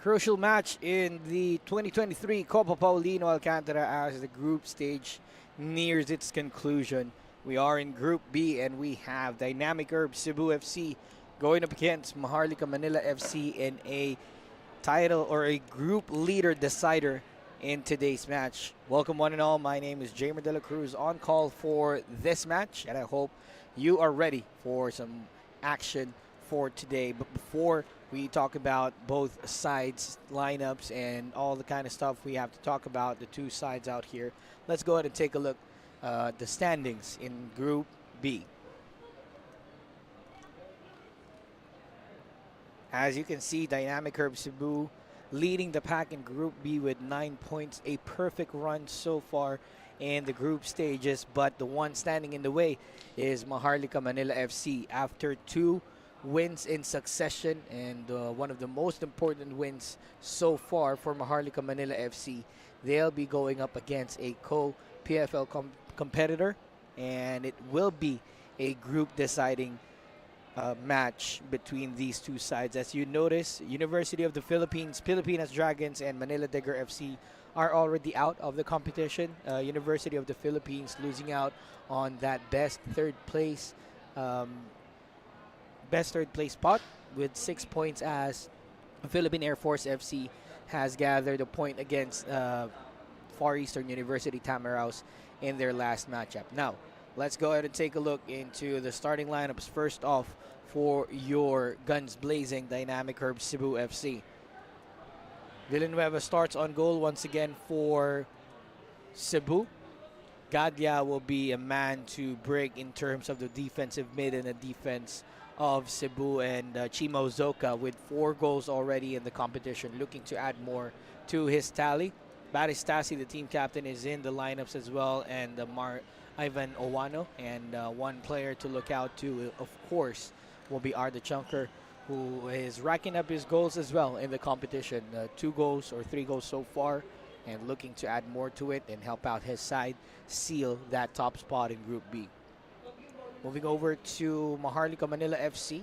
Crucial match in the 2023 Copa Paulino Alcantara as the group stage nears its conclusion. We are in Group B and we have Dynamic Herb Cebu FC going up against Maharlika Manila FC in a title or a group leader decider in today's match. Welcome one and all. My name is Jamer De La Cruz on call for this match and I hope you are ready for some action for today. But before we talk about both sides, lineups, and all the kind of stuff we have to talk about, the two sides out here, let's go ahead and take a look at the standings in Group B. As you can see, Dynamic Herb Cebu leading the pack in Group B with 9 points, a perfect run so far in the group stages, but the one standing in the way is Maharlika Manila FC after two wins in succession and one of the most important wins so far for Maharlika Manila FC. They'll be going up against a co-PFL competitor and it will be a group deciding match between these two sides. As you notice, University of the Philippines, Pilipinas Dragons, and Manila Digger FC are already out of the competition. University of the Philippines losing out on that best third place spot with 6 points as Philippine Air Force FC has gathered a point against Far Eastern University Tamaraos in their last matchup. Now, let's go ahead and take a look into the starting lineups. First off, for your guns blazing Dynamic Herb Cebu FC. Villanueva starts on goal once again for Cebu. Gadya will be a man to break in terms of the defensive mid and the defense of Cebu, and Chimo Zoka with 4 goals already in the competition, looking to add more to his tally. Baristasi, the team captain, is in the lineups as well, and Ivan Owano, and one player to look out to, of course, will be Arda Chunker, who is racking up his goals as well in the competition. 2 goals or 3 goals so far, and looking to add more to it and help out his side seal that top spot in Group B. Moving over to Maharlika Manila FC.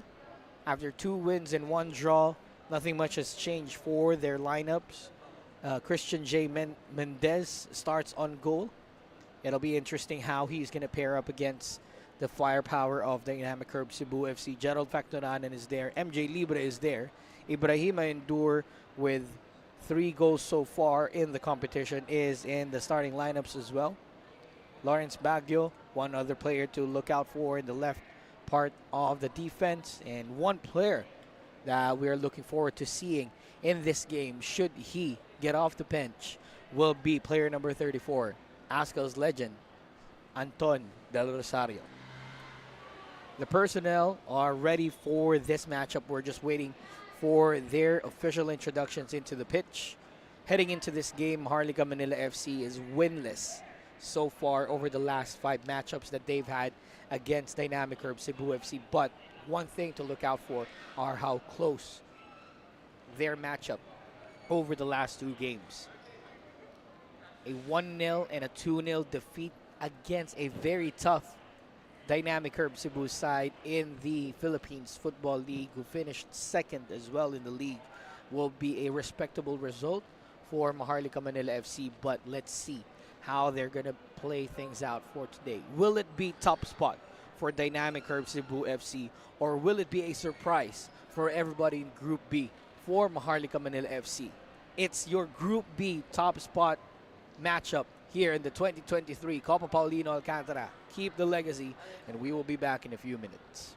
After 2 wins and 1 draw, nothing much has changed for their lineups. Christian J. Mendez starts on goal. It'll be interesting how he's going to pair up against the firepower of Dynamic Herb Cebu FC. Gerald Factoranan is there. MJ Libre is there. Ibrahima Endur with 3 goals so far in the competition is in the starting lineups as well. Lawrence Baguio, one other player to look out for in the left part of the defense, and one player that we are looking forward to seeing in this game, should he get off the bench, will be player number 34, Ascal's legend, Anton Del Rosario. The personnel are ready for this matchup. We're just waiting for their official introductions into the pitch. Heading into this game, Maharlika Manila FC is winless so far over the last 5 matchups that they've had against Dynamic Herb Cebu FC. But one thing to look out for are how close their matchup over the last 2 games. A 1-0 and a 2-0 defeat against a very tough Dynamic Herb Cebu side in the Philippines Football League, who finished 2nd as well in the league, will be a respectable result for Maharlika Manila FC. But let's see how they're going to play things out for today. Will it be top spot for Dynamic Herb Cebu FC, or will it be a surprise for everybody in Group B for Maharlika Manila FC? It's your Group B top spot matchup here in the 2023 Copa Paulino Alcantara. Keep the legacy, and we will be back in a few minutes.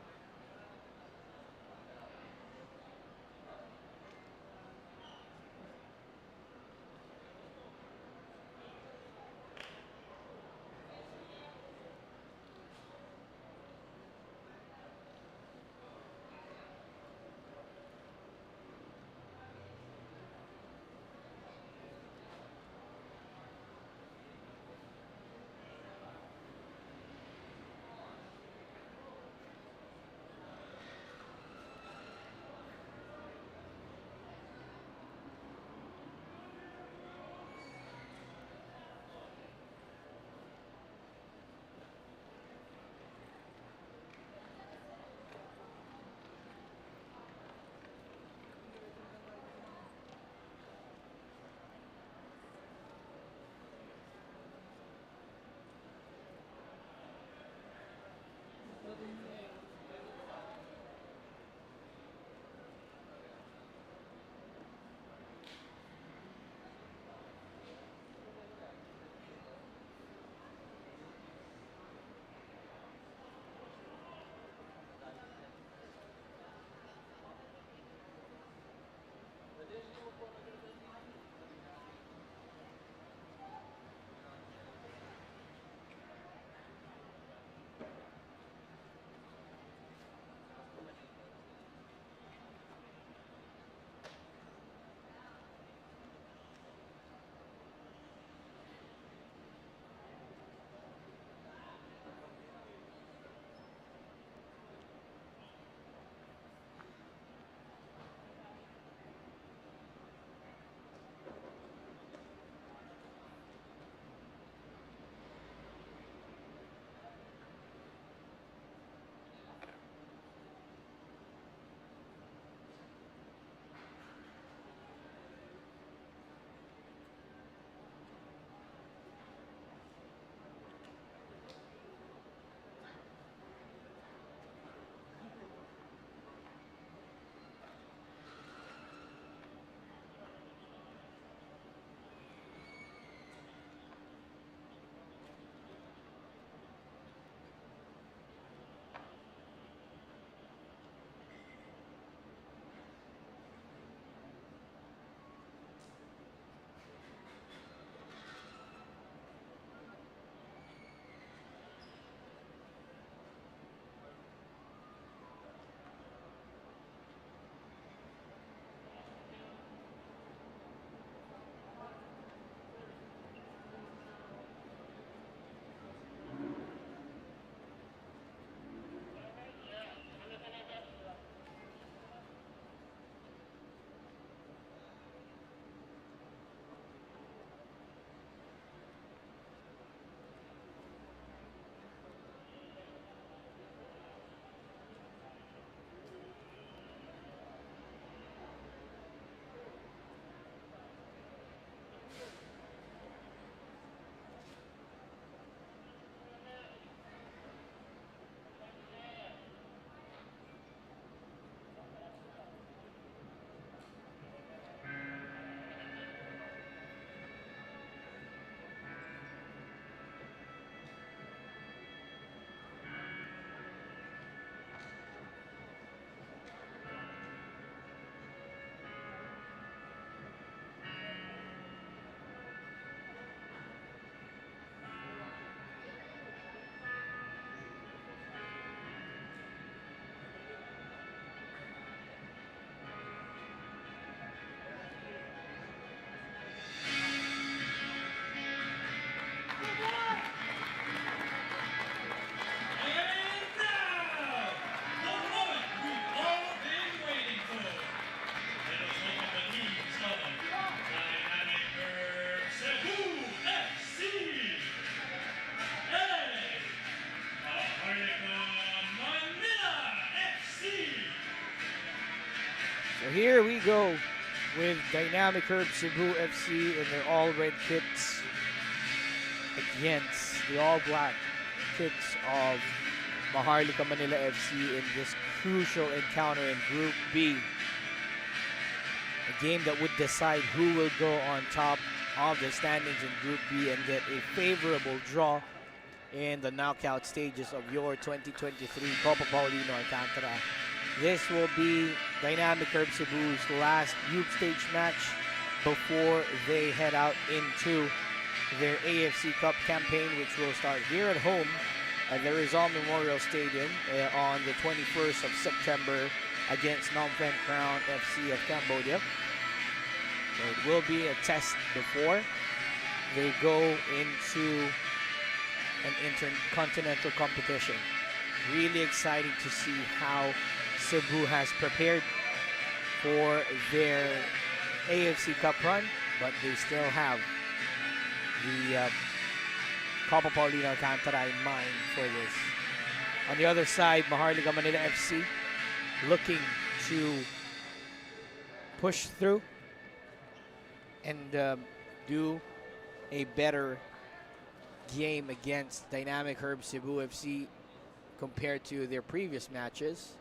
here we go with Dynamic Herb Cebu FC in their all-red kits against the all-black kits of Maharlika Manila FC in this crucial encounter in Group B. A game that would decide who will go on top of the standings in Group B and get a favorable draw in the knockout stages of your 2023 Copa Paulino Alcantara. This will be Dynamic Herb Cebu's last group stage match before they head out into their AFC Cup campaign, which will start here at home at the Rizal Memorial Stadium on the 21st of September against Phnom Penh Crown FC of Cambodia. So it will be a test before they go into an intercontinental competition. Really exciting to see how Cebu has prepared for their AFC Cup run, but they still have the Copa Paulino Alcantara in mind for this. On the other side, Maharlika Manila FC looking to push through and do a better game against Dynamic Herb Cebu FC compared to their previous matches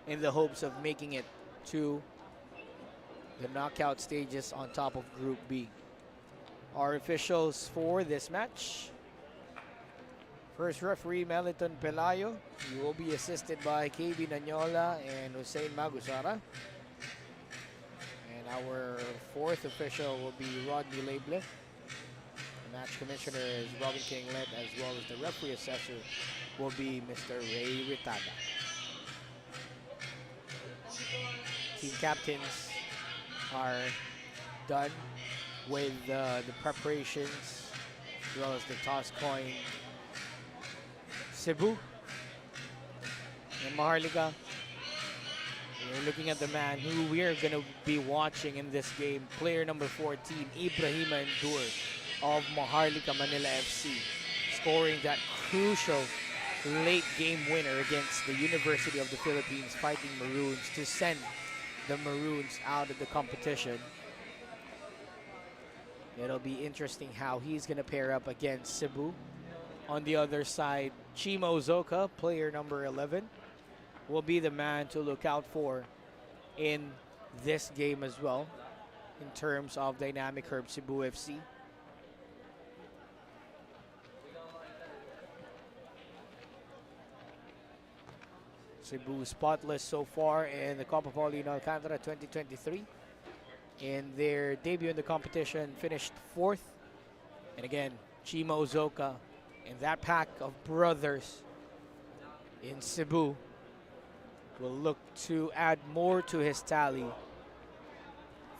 in the hopes of making it to the knockout stages on top of Group B. Our officials for this match: first referee Meliton Pelayo. He will be assisted by KB Nanyola and Hussein Magusara. And our fourth official will be Rodney Lable. The match commissioner is Robin Kinglet, as well as the referee assessor will be Mr. Ray Ritada. Team captains are done with the preparations, as well as the toss coin. Cebu and Maharlika, we're looking at the man who we are going to be watching in this game, player number 14, Ibrahima Endur of Maharlika Manila FC, scoring that crucial late game winner against the University of the Philippines Fighting Maroons to send the Maroons out of the competition. It'll be interesting how he's going to pair up against Cebu. On the other side, Chimo Zoka, player number 11, will be the man to look out for in this game as well in terms of Dynamic Herb Cebu FC. Cebu spotless so far in the Copa Paulino Alcantara 2023. In their debut in the competition, finished 4th. And again, Chimo Zoka and that pack of brothers in Cebu will look to add more to his tally.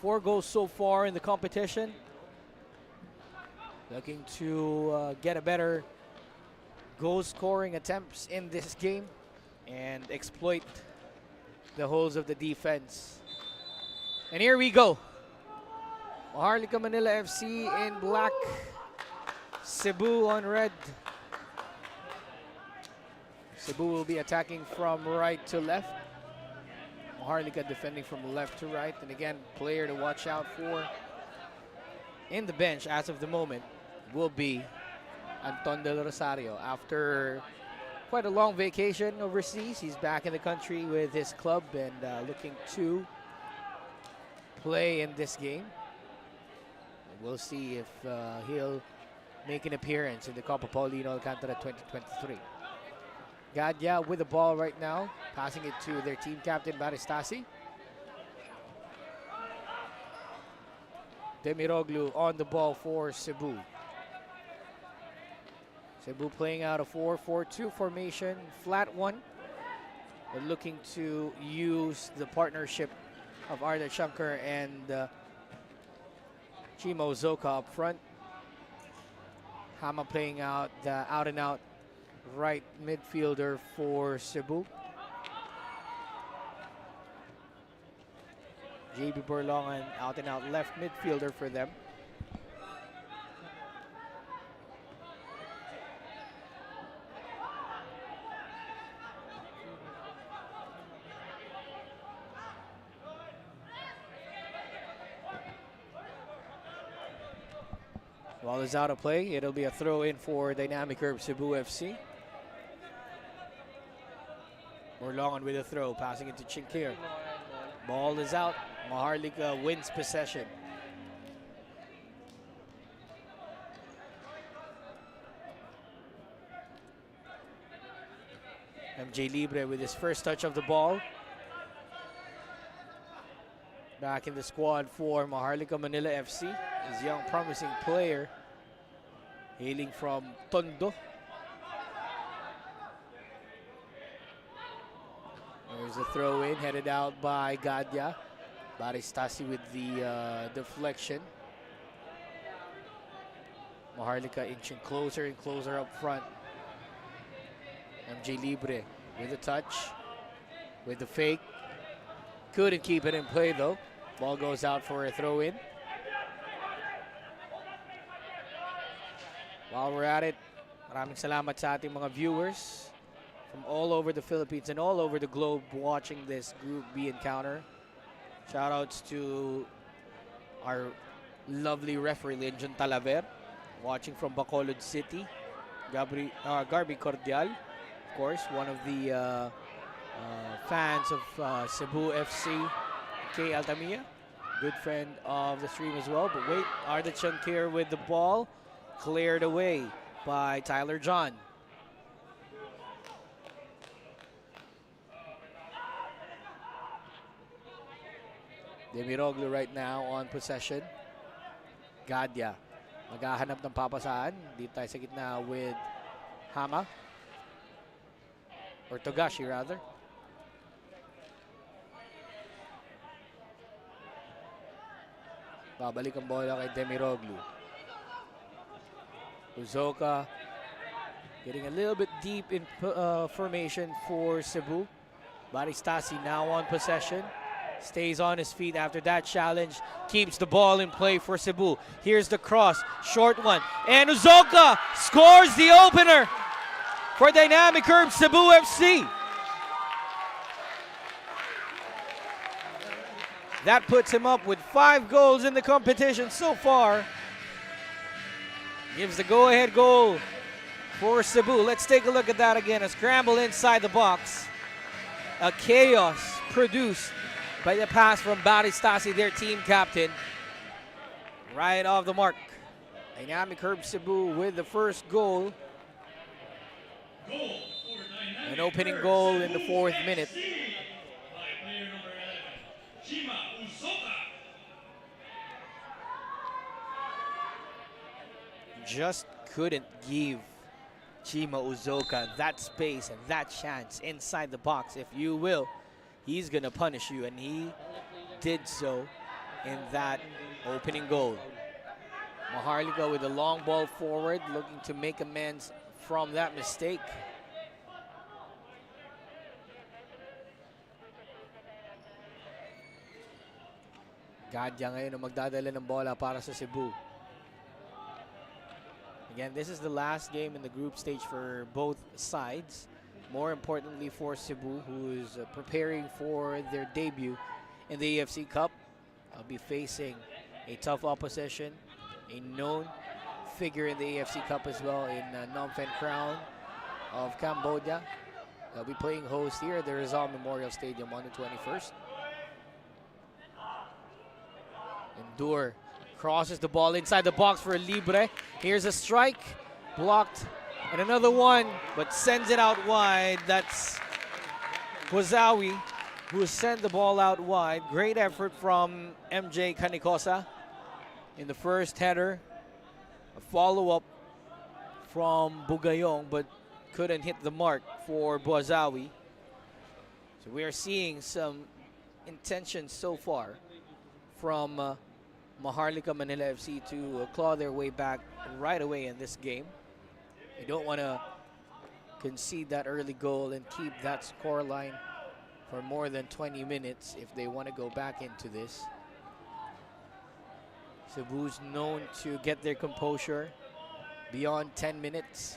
4 goals so far in the competition. Looking to get a better goal scoring attempts in this game and exploit the holes of the defense. And here we go. Maharlika Manila FC in black, Cebu on red. Cebu will be attacking from right to left. Maharlika defending from left to right. And again, player to watch out for in the bench as of the moment will be Anton Del Rosario. After quite a long vacation overseas, he's back in the country with his club and looking to play in this game. We'll see if he'll make an appearance in the Copa Paulino Alcantara 2023. Gadya with the ball right now, passing it to their team captain, Baristasi. Demiroglu on the ball for Cebu. Cebu playing out a 4-4-2 formation, flat one. But looking to use the partnership of Arda Shankar and Chimo Zoka up front. Hama playing out the out-and-out right midfielder for Cebu. JB Borlongan, out-and-out left midfielder for them. Ball is out of play. It'll be a throw in for Dynamic Herb Cebu FC. Morlongan with a throw, passing it to Chinkir. Ball is out. Maharlika wins possession. MJ Libre with his first touch of the ball. Back in the squad for Maharlika Manila FC is young promising player hailing from Tondo. There's a throw in headed out by Gadya. Baristasi with the deflection. Maharlika inching closer and closer up front. MJ Libre with a touch, with the fake. Couldn't keep it in play though. Ball goes out for a throw in. While we're at it, maraming salamat sa ating mga viewers from all over the Philippines and all over the globe watching this Group B encounter. Shoutouts to our lovely referee, Legion Talaver, watching from Bacolod City. Garby Cordial, of course, one of the fans of Cebu FC. Kay Altamia, good friend of the stream as well. But wait, Arda Chankir with the ball, cleared away by Tyler John. Demiroglu right now on possession. Gadya, maghahanap ng papasaan. Dito tayo sa gitna with Hama. Or Togashi rather. Babalik ang bola kay Demiroglu. Uzoka getting a little bit deep in formation for Cebu. Baristasi now on possession. Stays on his feet after that challenge. Keeps the ball in play for Cebu. Here's the cross. Short one. And Uzoka scores the opener for Dynamic Herb Cebu FC. That puts him up with 5 goals in the competition so far. Gives the go-ahead goal for Cebu. Let's take a look at that again. A scramble inside the box. A chaos produced by the pass from Baristasi, their team captain. Right off the mark. Dynamic Herb Cebu with the first goal. An opening goal in the 4th minute. Just couldn't give Chima Uzoka that space and that chance inside the box, if you will. He's gonna punish you, and he did so in that opening goal. Maharlika with a long ball forward, looking to make amends from that mistake. Gadya ngayon ang magdadala ng bola para sa Cebu. Again, this is the last game in the group stage for both sides. More importantly for Cebu, who is preparing for their debut in the AFC Cup. I'll be facing a tough opposition, a known figure in the AFC Cup as well in Phnom Penh Crown of Cambodia. They'll be playing host here at the Rizal Memorial Stadium on the 21st. Endur crosses the ball inside the box for Libre. Here's a strike, blocked, and another one, but sends it out wide. That's Guazawi who sent the ball out wide. Great effort from MJ Canicosa in the first header. A follow-up from Bugayong, but couldn't hit the mark for Guazawi. So we are seeing some intentions so far from Maharlika Manila FC to claw their way back right away in this game. They don't want to concede that early goal and keep that score line for more than 20 minutes if they want to go back into this. Cebu's known to get their composure beyond 10 minutes.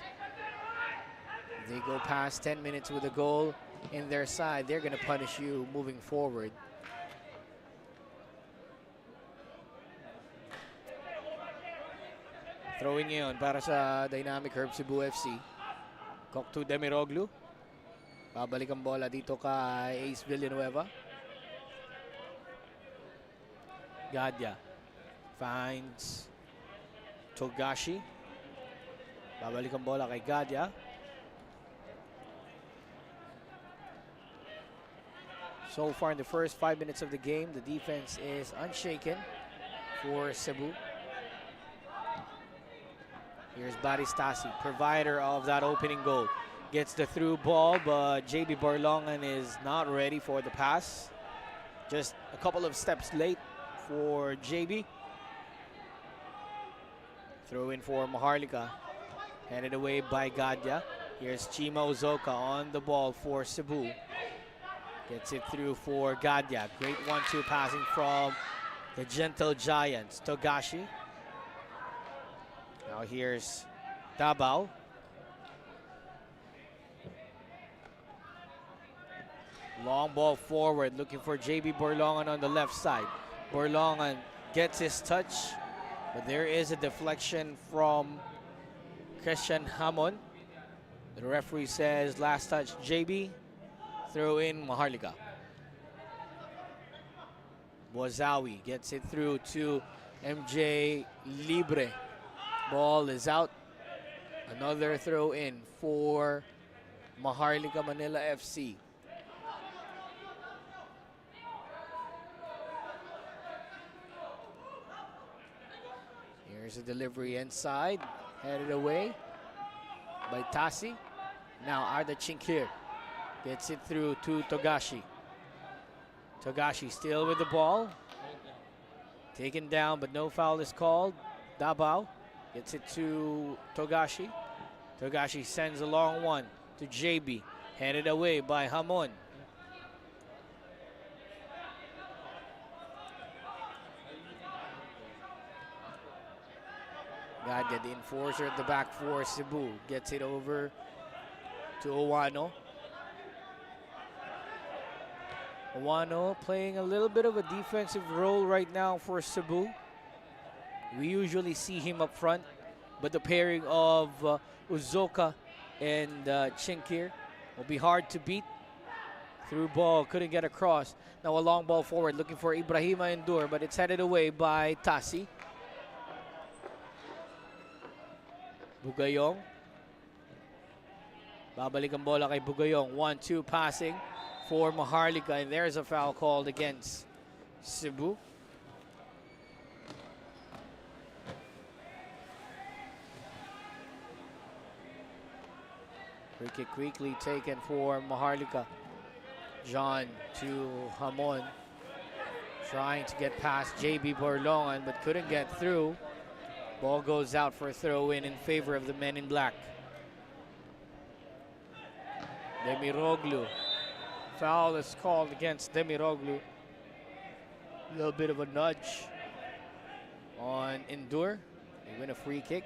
If they go past 10 minutes with a goal in their side, they're going to punish you moving forward. Throwing ngayon para sa Dynamic Herb Cebu FC. Cock to Demiroglu. Babalik ang bola dito kay Ace Villanueva. Gadya finds Togashi. Babalik ang bola kay Gadya. So far in the first 5 minutes of the game, the defense is unshaken for Cebu. Here's Baristasi, provider of that opening goal. Gets the through ball, but JB Barlongan is not ready for the pass. Just a couple of steps late for JB. Throw in for Maharlika. Headed away by Gadya. Here's Chima Uzoka on the ball for Cebu. Gets it through for Gadya. Great 1-2 passing from the Gentle Giants. Togashi. Now here's Dabao. Long ball forward, looking for JB Borlongan on the left side. Borlongan gets his touch, but there is a deflection from Christian Hamon. The referee says last touch JB. Throw in Maharlika. Bozawi gets it through to MJ Libre. Ball is out. Another throw in for Maharlika Manila FC. Here's a delivery inside. Headed away by Tasi. Now Arda Chinkir. Gets it through to Togashi. Togashi still with the ball. Taken down, but no foul is called. Dabao gets it to Togashi. Togashi sends a long one to JB. Headed away by Hamon. Gadya, the enforcer at the back for Cebu. Gets it over to Owano. Owano playing a little bit of a defensive role right now for Cebu. We usually see him up front, but the pairing of Uzoka and Chinkir will be hard to beat. Through ball, couldn't get across. Now a long ball forward, looking for Ibrahima Endur, but it's headed away by Tasi. Bugayong. Babalik ang bola kay Bugayong. 1-2 passing for Maharlika, and there's a foul called against Cebu. Free kick quickly taken for Maharlika. John to Hamon. Trying to get past JB Borlongan, but couldn't get through. Ball goes out for a throw-in favor of the men in black. Demiroglu. Foul is called against Demiroglu. A little bit of a nudge on Endur. They win a free kick.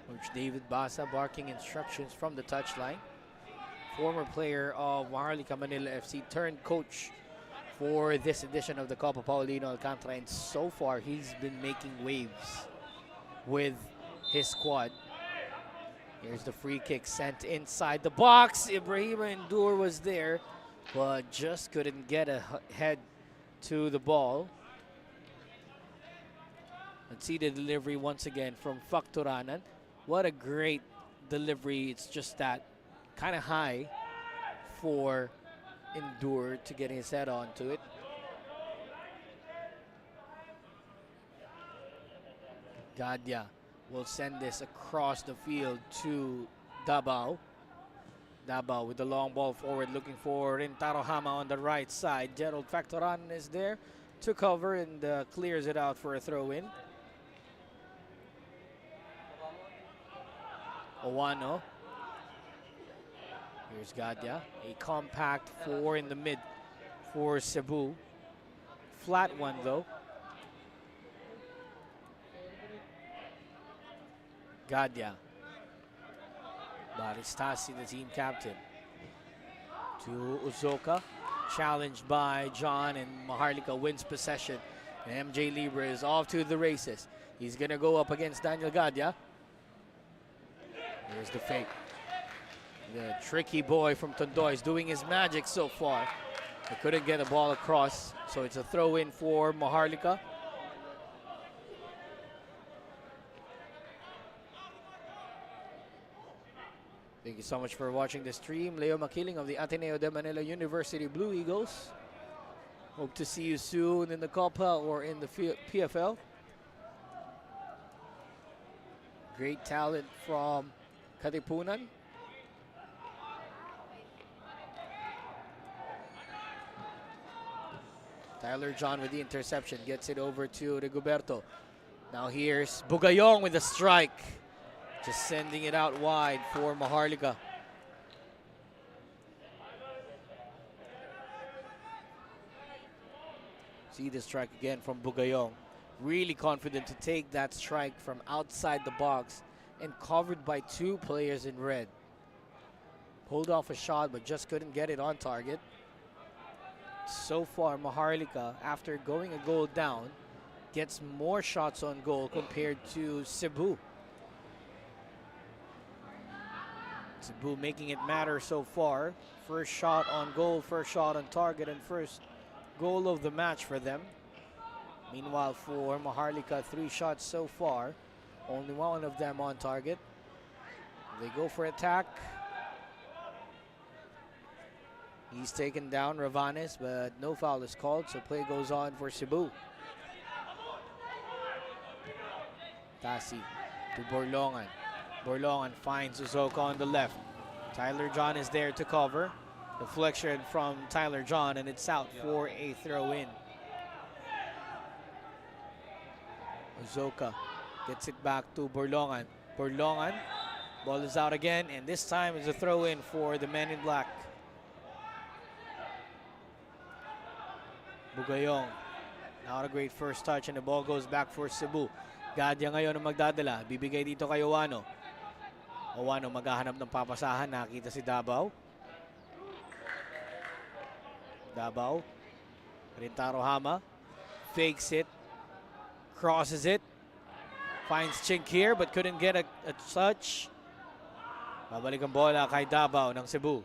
Coach David Basa barking instructions from the touchline. Former player of Maharlika Manila FC turned coach for this edition of the Copa Paulino Alcantara, and so far he's been making waves with his squad. Here's the free kick sent inside the box. Ibrahima Endur was there, but just couldn't get a head to the ball. Let's see the delivery once again from Facturanan. What a great delivery. It's just that kind of high for Endur to get his head onto it. Gadya will send this across the field to Dabao. Dabao with the long ball forward, looking for Rintaro Hama on the right side. Gerald Factoran is there to cover and clears it out for a throw-in. Owano. Here's Gadya. A compact four in the mid for Cebu. Flat one though. Gadya. Baristasi, the team captain. To Uzoka. challenged by John, and Maharlika wins possession. And MJ Libre is off to the races. He's going to go up against Daniel Gadya. Here's the fake. The tricky boy from Tondo is doing his magic so far. He couldn't get the ball across, so it's a throw-in for Maharlika. Thank you so much for watching the stream. Leo Makiling of the Ateneo de Manila University Blue Eagles. Hope to see you soon in the Copa or in the PFL. Great talent from Katipunan. Tyler John with the interception, gets it over to Rigoberto. Now here's Bugayong with a strike. Just sending it out wide for Maharlika. See the strike again from Bugayong. Really confident to take that strike from outside the box and covered by two players in red. Pulled off a shot but just couldn't get it on target. So far, Maharlika, after going a goal down, gets more shots on goal compared to Cebu. Cebu making it matter so far. First shot on goal, first shot on target, and first goal of the match for them. Meanwhile, for Maharlika, 3 shots so far. Only one of them on target. They go for attack. He's taken down Ravanes, but no foul is called, so play goes on for Cebu. Tasi to Borlongan. Borlongan finds Uzoka on the left. Tyler John is there to cover. Deflection from Tyler John, and it's out for a throw-in. Uzoka gets it back to Borlongan. Borlongan, ball is out again, and this time is a throw-in for the men in black. Bugayong, not a great first touch, and the ball goes back for Cebu. Gadya ngayon ang magdadala. Bibigay dito kay Owano. Owano maghahanap ng papasahan. Nakita si Davao. Davao. Rintaro Hama. Fakes it. Crosses it. Finds Chink here but couldn't get a touch. Babalik ang bola kay Davao ng Cebu.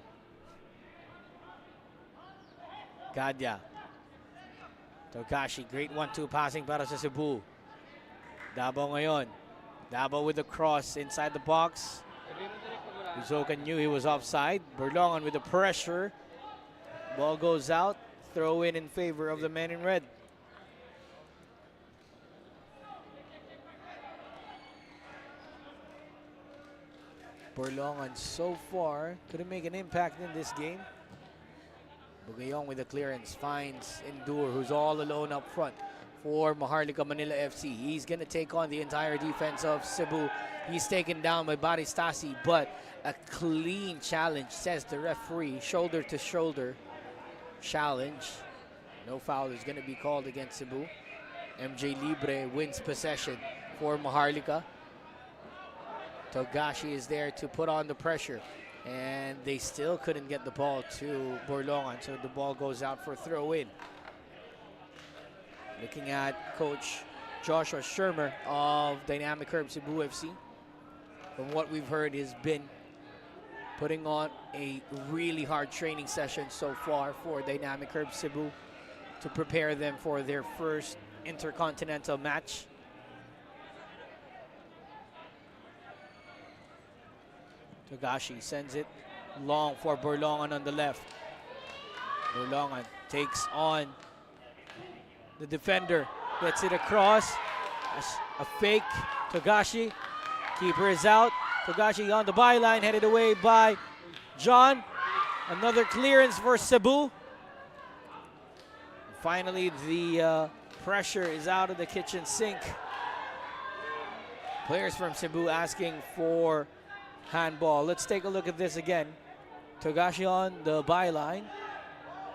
Gadya. Togashi, great 1-2 passing para sa Cebu. Davao ngayon. Davao with the cross inside the box. Uzoka knew he was offside. Borlongan with the pressure. Ball goes out. Throw in favor of the men in red. Borlongan so far couldn't make an impact in this game. Bugayong with the clearance finds Endur, who's all alone up front for Maharlika Manila FC. He's going to take on the entire defense of Cebu. He's taken down by Baristasi, but a clean challenge, says the referee. Shoulder to shoulder challenge. No foul is going to be called against Cebu. MJ Libre wins possession for Maharlika. Togashi is there to put on the pressure. And they still couldn't get the ball to Borlongan, so the ball goes out for throw-in. Looking at Coach Joshua Shermer of Dynamic Herb Cebu FC. From what we've heard, he's been putting on a really hard training session so far for Dynamic Herb Cebu to prepare them for their first intercontinental match. Togashi sends it long for Borlongan on the left. Borlongan takes on the defender, gets it across. A fake. Togashi, keeper is out. Togashi on the byline, headed away by John. Another clearance for Cebu. Finally, the pressure is out of the kitchen sink. Players from Cebu asking for handball. Let's take a look at this again. Togashi on the byline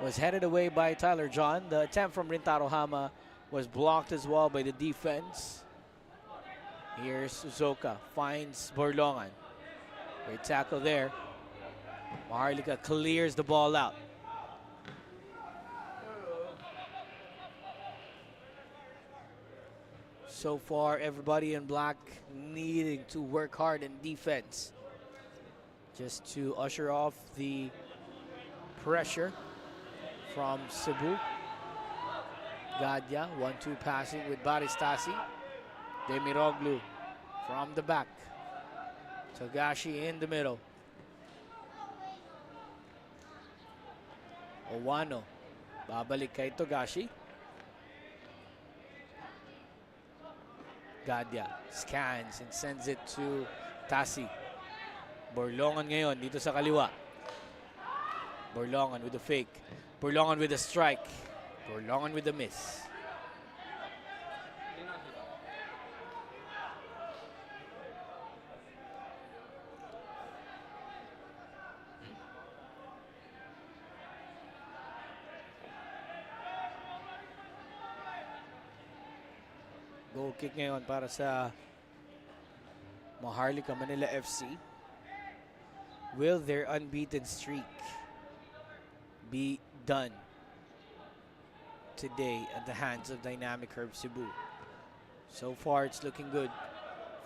was headed away by Tyler John. The attempt from Rintaro Hama was blocked as well by the defense. Here's Uzoka, finds Borlongan. Great tackle there. Maharlika clears the ball out. So far, everybody in black needing to work hard in defense just to usher off the pressure from Cebu. Gadya, 1-2 passing with Baristasi. Demiroglu from the back. Togashi in the middle. Owano, babalik kay Togashi. Gadya scans and sends it to Tasi. Borlongan ngayon dito sa kaliwa. Borlongan with the fake. Borlongan with the strike. Borlongan with the miss. Goal kick ngayon para sa Maharlika Manila FC. Will their unbeaten streak be done today at the hands of Dynamic Herb Cebu? So far, it's looking good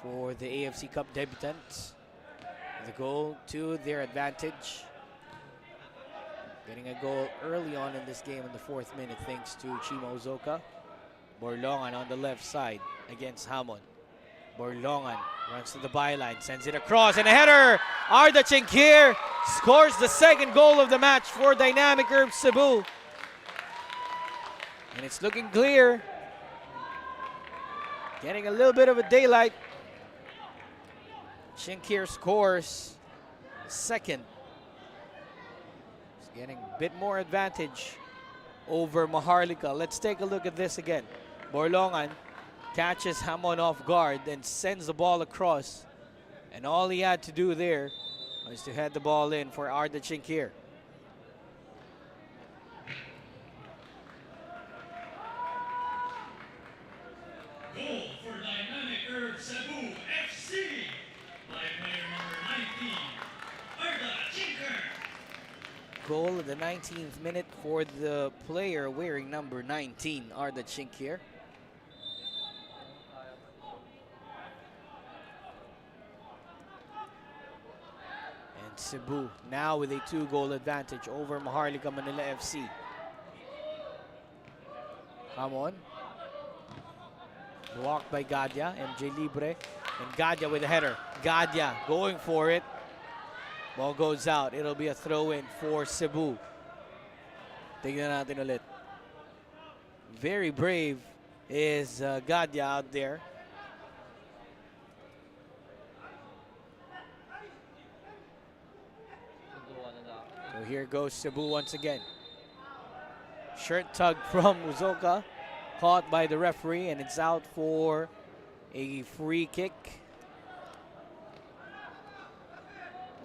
for the AFC Cup debutants. The goal to their advantage. Getting a goal early on in this game in the 4th minute thanks to Chima Uzoka. Borlongan on the left side against Hamon. Borlongan runs to the byline, sends it across, and a header! Arda Chinkir scores the 2nd goal of the match for Dynamic Herb Cebu. And it's looking clear. Getting a little bit of a daylight. Chinkir scores 2nd. He's getting a bit more advantage over Maharlika. Let's take a look at this again. Borlongan catches Hamon off guard and sends the ball across. And all he had to do there was to head the ball in for Arda Chinkir. Goal for Dynamic Herb Cebu FC by player number 19, Arda Chinkir. Goal of the 19th minute for the player wearing number 19, Arda Chinkir. And Cebu now with a 2-goal advantage over Maharlika Manila FC. Hamon. Blocked by Gadya, MJ Libre. And Gadya with a header. Gadya going for it. Ball goes out. It'll be a throw-in for Cebu. Tignan natin ulit. Very brave is Gadya out there. So here goes Cebu once again. Shirt tug from Uzoka. Caught by the referee, and it's out for a free kick.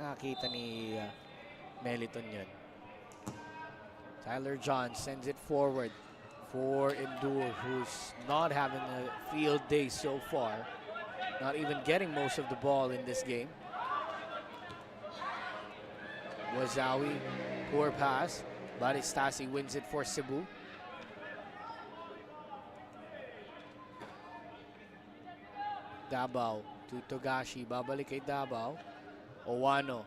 Nakita ni Meliton yun. Tyler John sends it forward for Endure, who's not having a field day so far. Not even getting most of the ball in this game. Wazawi, poor pass. Baristasi wins it for Cebu. Davao to Togashi. Babalik kay Davao. Owano.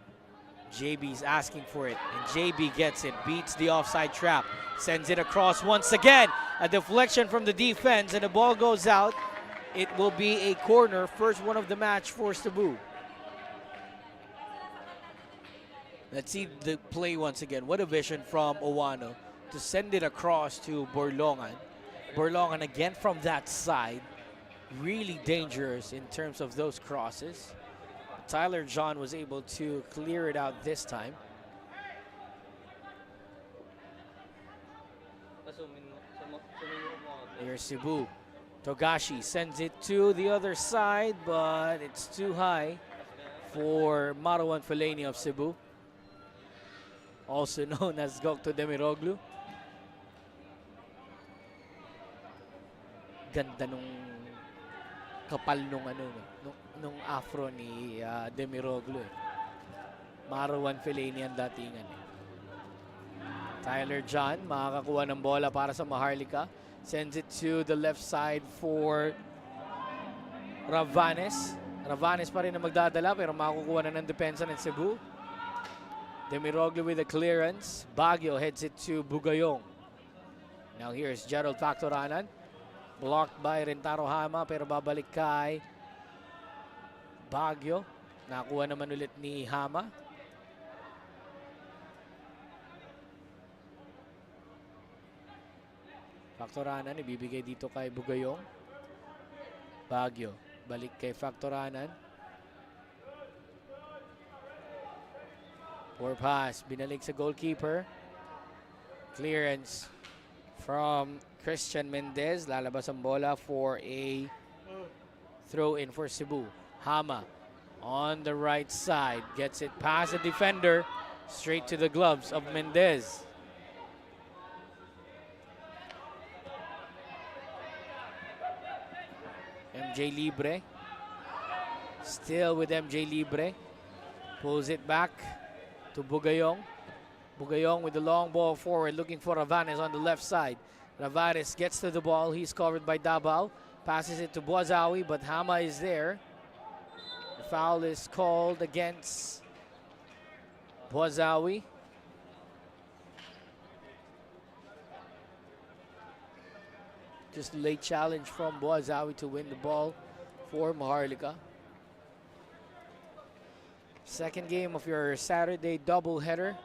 JB's asking for it, and JB gets it. Beats the offside trap. Sends it across once again. A deflection from the defense, and the ball goes out. It will be a corner. First one of the match for Cebu. Let's see the play once again. What a vision from Owano to send it across to Borlongan. Borlongan again from that side. Really dangerous in terms of those crosses. Tyler John was able to clear it out this time. Here's Cebu. Togashi sends it to the other side, but it's too high for Marwan Fellaini of Cebu, also known as Gokto Demiroglu. Ganda nung kapal nung nung afro ni Demiroglu. Marwan Fellaini ang datingan. Tyler John makakakuha ng bola para sa Maharlika. Sends it to the left side for Ravanes. Ravanes pa rin na magdadala pero makukuha na ng depensa ng Cebu. Demiroglio with the clearance. Baguio heads it to Bugayong. Now here's Gerald Factoranan. Blocked by Rentaro Hama pero babalik kay Baguio. Nakuha naman ulit ni Hama. Factoranan ibibigay dito kay Bugayong. Baguio. Balik kay Factoranan. Poor pass. Binalik sa goalkeeper. Clearance from Christian Mendez. Lalabas ang bola for a throw in for Cebu. Hama on the right side. Gets it past the defender. Straight to the gloves of Mendez. MJ Libre. Still with MJ Libre. Pulls it back to Bugayong. Bugayong with the long ball forward, looking for Ravanes on the left side. Ravanes gets to the ball. He's covered by Dabao. Passes it to Buazawi, but Hama is there. The foul is called against Buazawi. Just a late challenge from Buazawi to win the ball for Maharlika. Second game of your Saturday doubleheader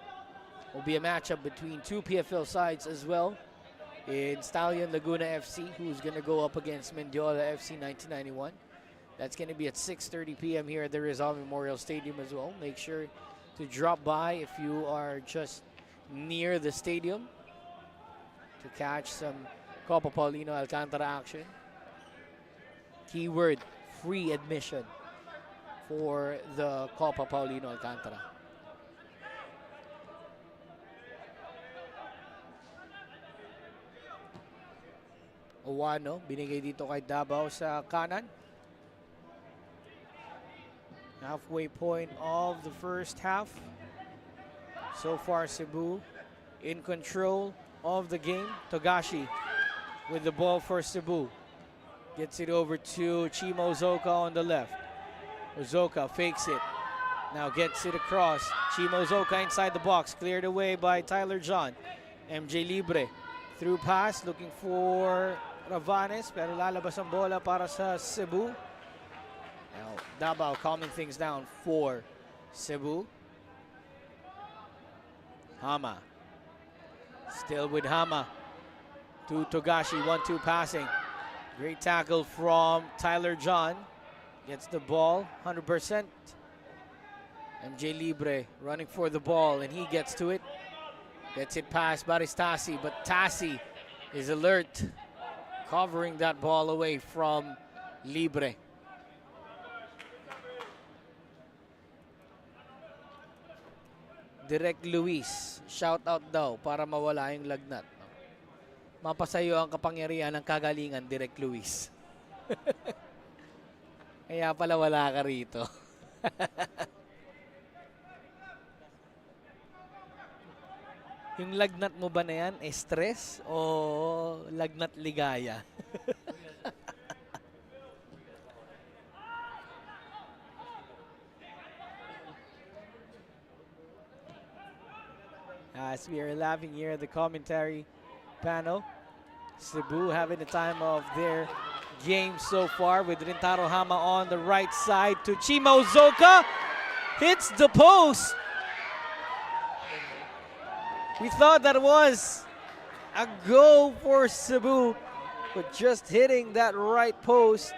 will be a matchup between two PFL sides as well. In Stallion Laguna FC, who's going to go up against Mendiola FC 1991. That's going to be at 6:30 p.m. here at the Rizal Memorial Stadium as well. Make sure to drop by if you are just near the stadium to catch some Copa Paulino Alcantara action. Keyword, free admission for the Copa Paulino Alcantara. Owano, binigay dito kay Dabao sa kanan. Halfway point of the first half. So far, Cebu in control of the game. Togashi with the ball for Cebu. Gets it over to Chimo Zoka on the left. Zoka fakes it. Now gets it across. Chimo Zoka inside the box. Cleared away by Tyler John. MJ Libre. Through pass. Looking for Ravanes. Pero lalabas ang bola para sa Cebu. Now Dabao calming things down for Cebu. Hama. Still with Hama. To Togashi. 1-2 passing. Great tackle from Tyler John. Gets the ball, 100%. MJ Libre running for the ball, and he gets to it. Gets it past Baristasi, but Tassi is alert, covering that ball away from Libre. Direk Luis, shout out daw para mawala yung lagnat. Mapasayo ang kapangyarihan ng kagalingan, Direk Luis. Kaya pala wala ka rito. Yung lagnat mo ba na yan, stress o lagnat ligaya? As we are laughing here at the commentary panel, Cebu having the time of their game so far with Rintaro Hama on the right side to Chimo Zoka. Hits the post. We thought that was a goal for Cebu, but just hitting that right post.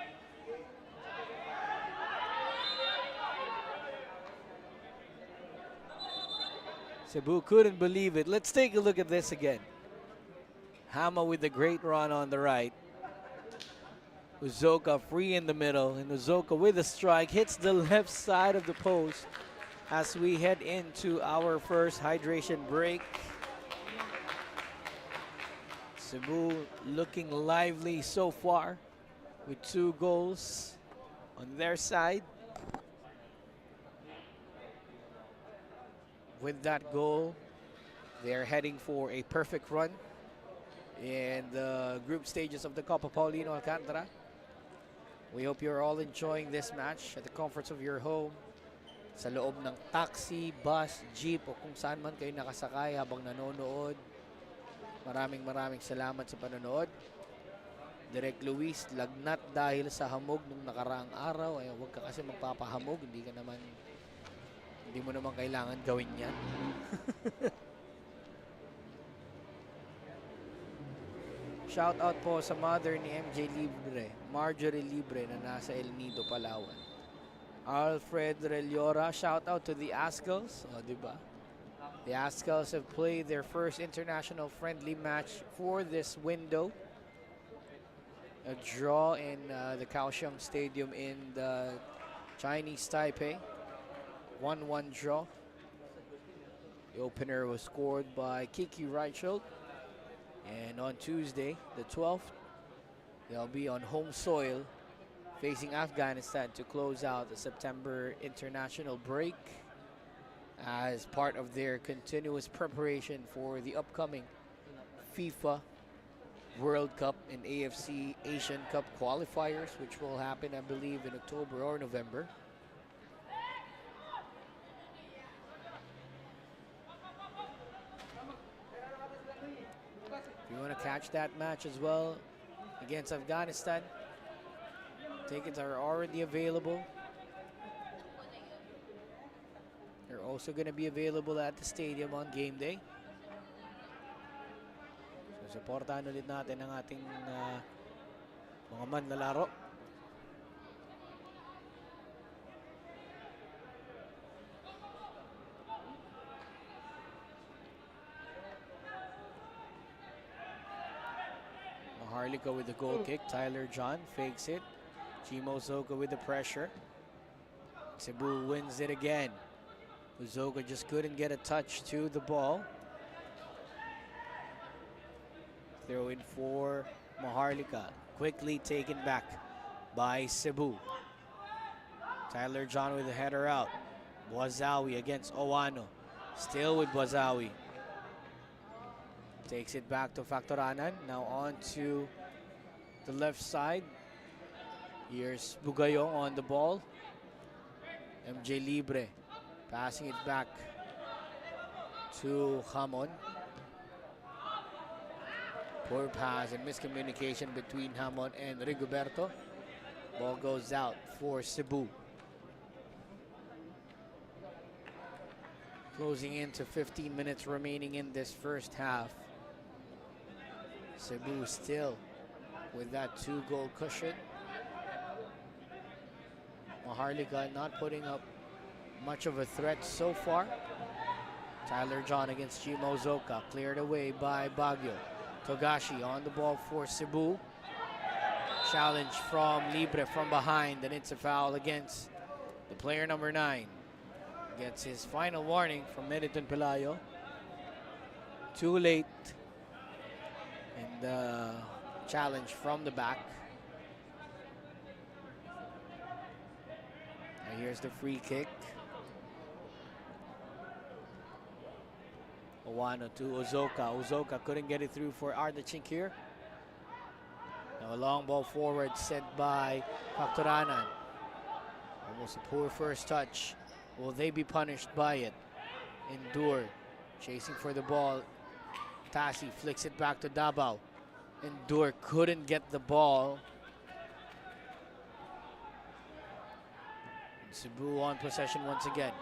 Cebu couldn't believe it. Let's take a look at this again. Hama with a great run on the right. Uzoka free in the middle, and Uzoka with a strike hits the left side of the post as we head into our first hydration break. Cebu looking lively so far with 2 goals on their side. With that goal, they're heading for a perfect run in the group stages of the Copa Paulino Alcantara. We hope you're all enjoying this match at the comforts of your home, sa loob ng taxi, bus, jeep o kung saan man kayo nakasakay habang nanonood. Maraming salamat sa panonood. Direk Luis, lagnat dahil sa hamog nung nakaraang araw. Ay, huwag ka kasi magpapahamog. Hindi mo naman kailangan gawin yan. Shout out po sa mother ni MJ Libre, Marjorie Libre na nasa El Nido, Palawan. Alfred Reliora, shout out to the Ascals. O, diba? The Ascals have played their first international friendly match for this window. A draw in the Kaohsiung Stadium in the Chinese Taipei. 1-1 draw. The opener was scored by Kiki Reichelt. And on Tuesday, the 12th, they'll be on home soil facing Afghanistan to close out the September international break as part of their continuous preparation for the upcoming FIFA World Cup and AFC Asian Cup qualifiers, which will happen, I believe, in October or November. If you want to catch that match as well against Afghanistan, tickets are already available. They're also going to be available at the stadium on game day. So, supportahan ulit natin ang ating mga manlalaro. Maharlika with the goal kick. Tyler John fakes it. Chimo Zoka with the pressure. Cebu wins it again. Uzoka just couldn't get a touch to the ball. Throw in for Maharlika. Quickly taken back by Cebu. Tyler John with the header out. Boazawi against Owano. Still with Boazawi. Takes it back to Factoranan. Now on to the left side. Here's Bugayong on the ball. MJ Libre passing it back to Hamon. Poor pass and miscommunication between Hamon and Rigoberto. Ball goes out for Cebu. Closing into 15 minutes remaining in this first half. Cebu still with that 2-goal cushion. Maharlika not putting up much of a threat so far. Tyler John against Chimo Zoka. Cleared away by Baguio. Togashi on the ball for Cebu. Challenge from Libre from behind, and it's a foul against the player number 9. Gets his final warning from Meriton Pelayo. Too late. And challenge from the back. And here's the free kick. Owano to Uzoka. Uzoka couldn't get it through for Arda Chinkir. Now a long ball forward sent by Factoranan. Almost a poor first touch. Will they be punished by it? Endure chasing for the ball. Tassi flicks it back to Davao. Endure couldn't get the ball. And Cebu on possession once again.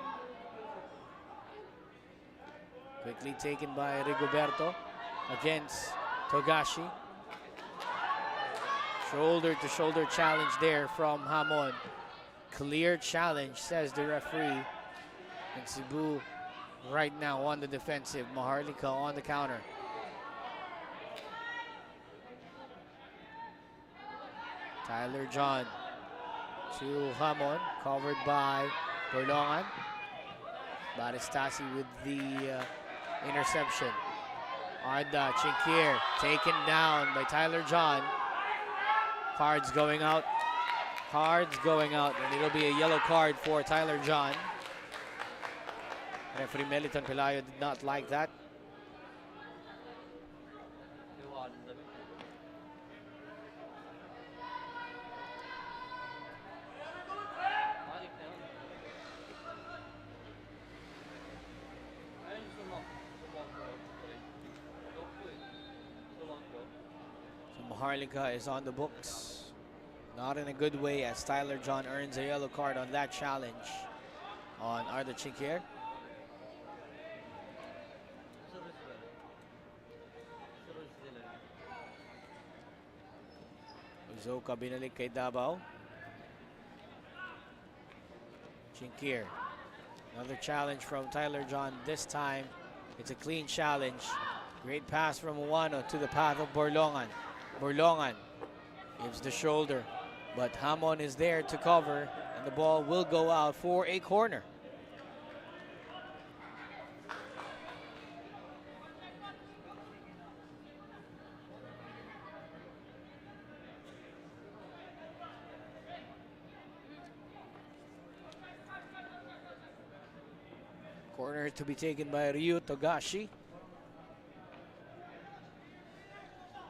Quickly taken by Rigoberto against Togashi. Shoulder-to-shoulder challenge there from Hamon. Clear challenge, says the referee. And Cebu right now on the defensive. Maharlika on the counter. Tyler John to Hamon, covered by Borlongan. Baristasi with the interception. Arda Chinkir taken down by Tyler John. Cards going out. Cards going out, and it'll be a yellow card for Tyler John. Referee Meliton Pelayo did not like that. Maharlika is on the books. Not in a good way as Tyler John earns a yellow card on that challenge on Arda Chinkier. Uzoka binalik kay Davao. Chinkier. Another challenge from Tyler John. This time, it's a clean challenge. Great pass from Uwano to the path of Borlongan. Borlongan gives the shoulder, but Hamon is there to cover, and the ball will go out for a corner. Corner to be taken by Ryu Togashi.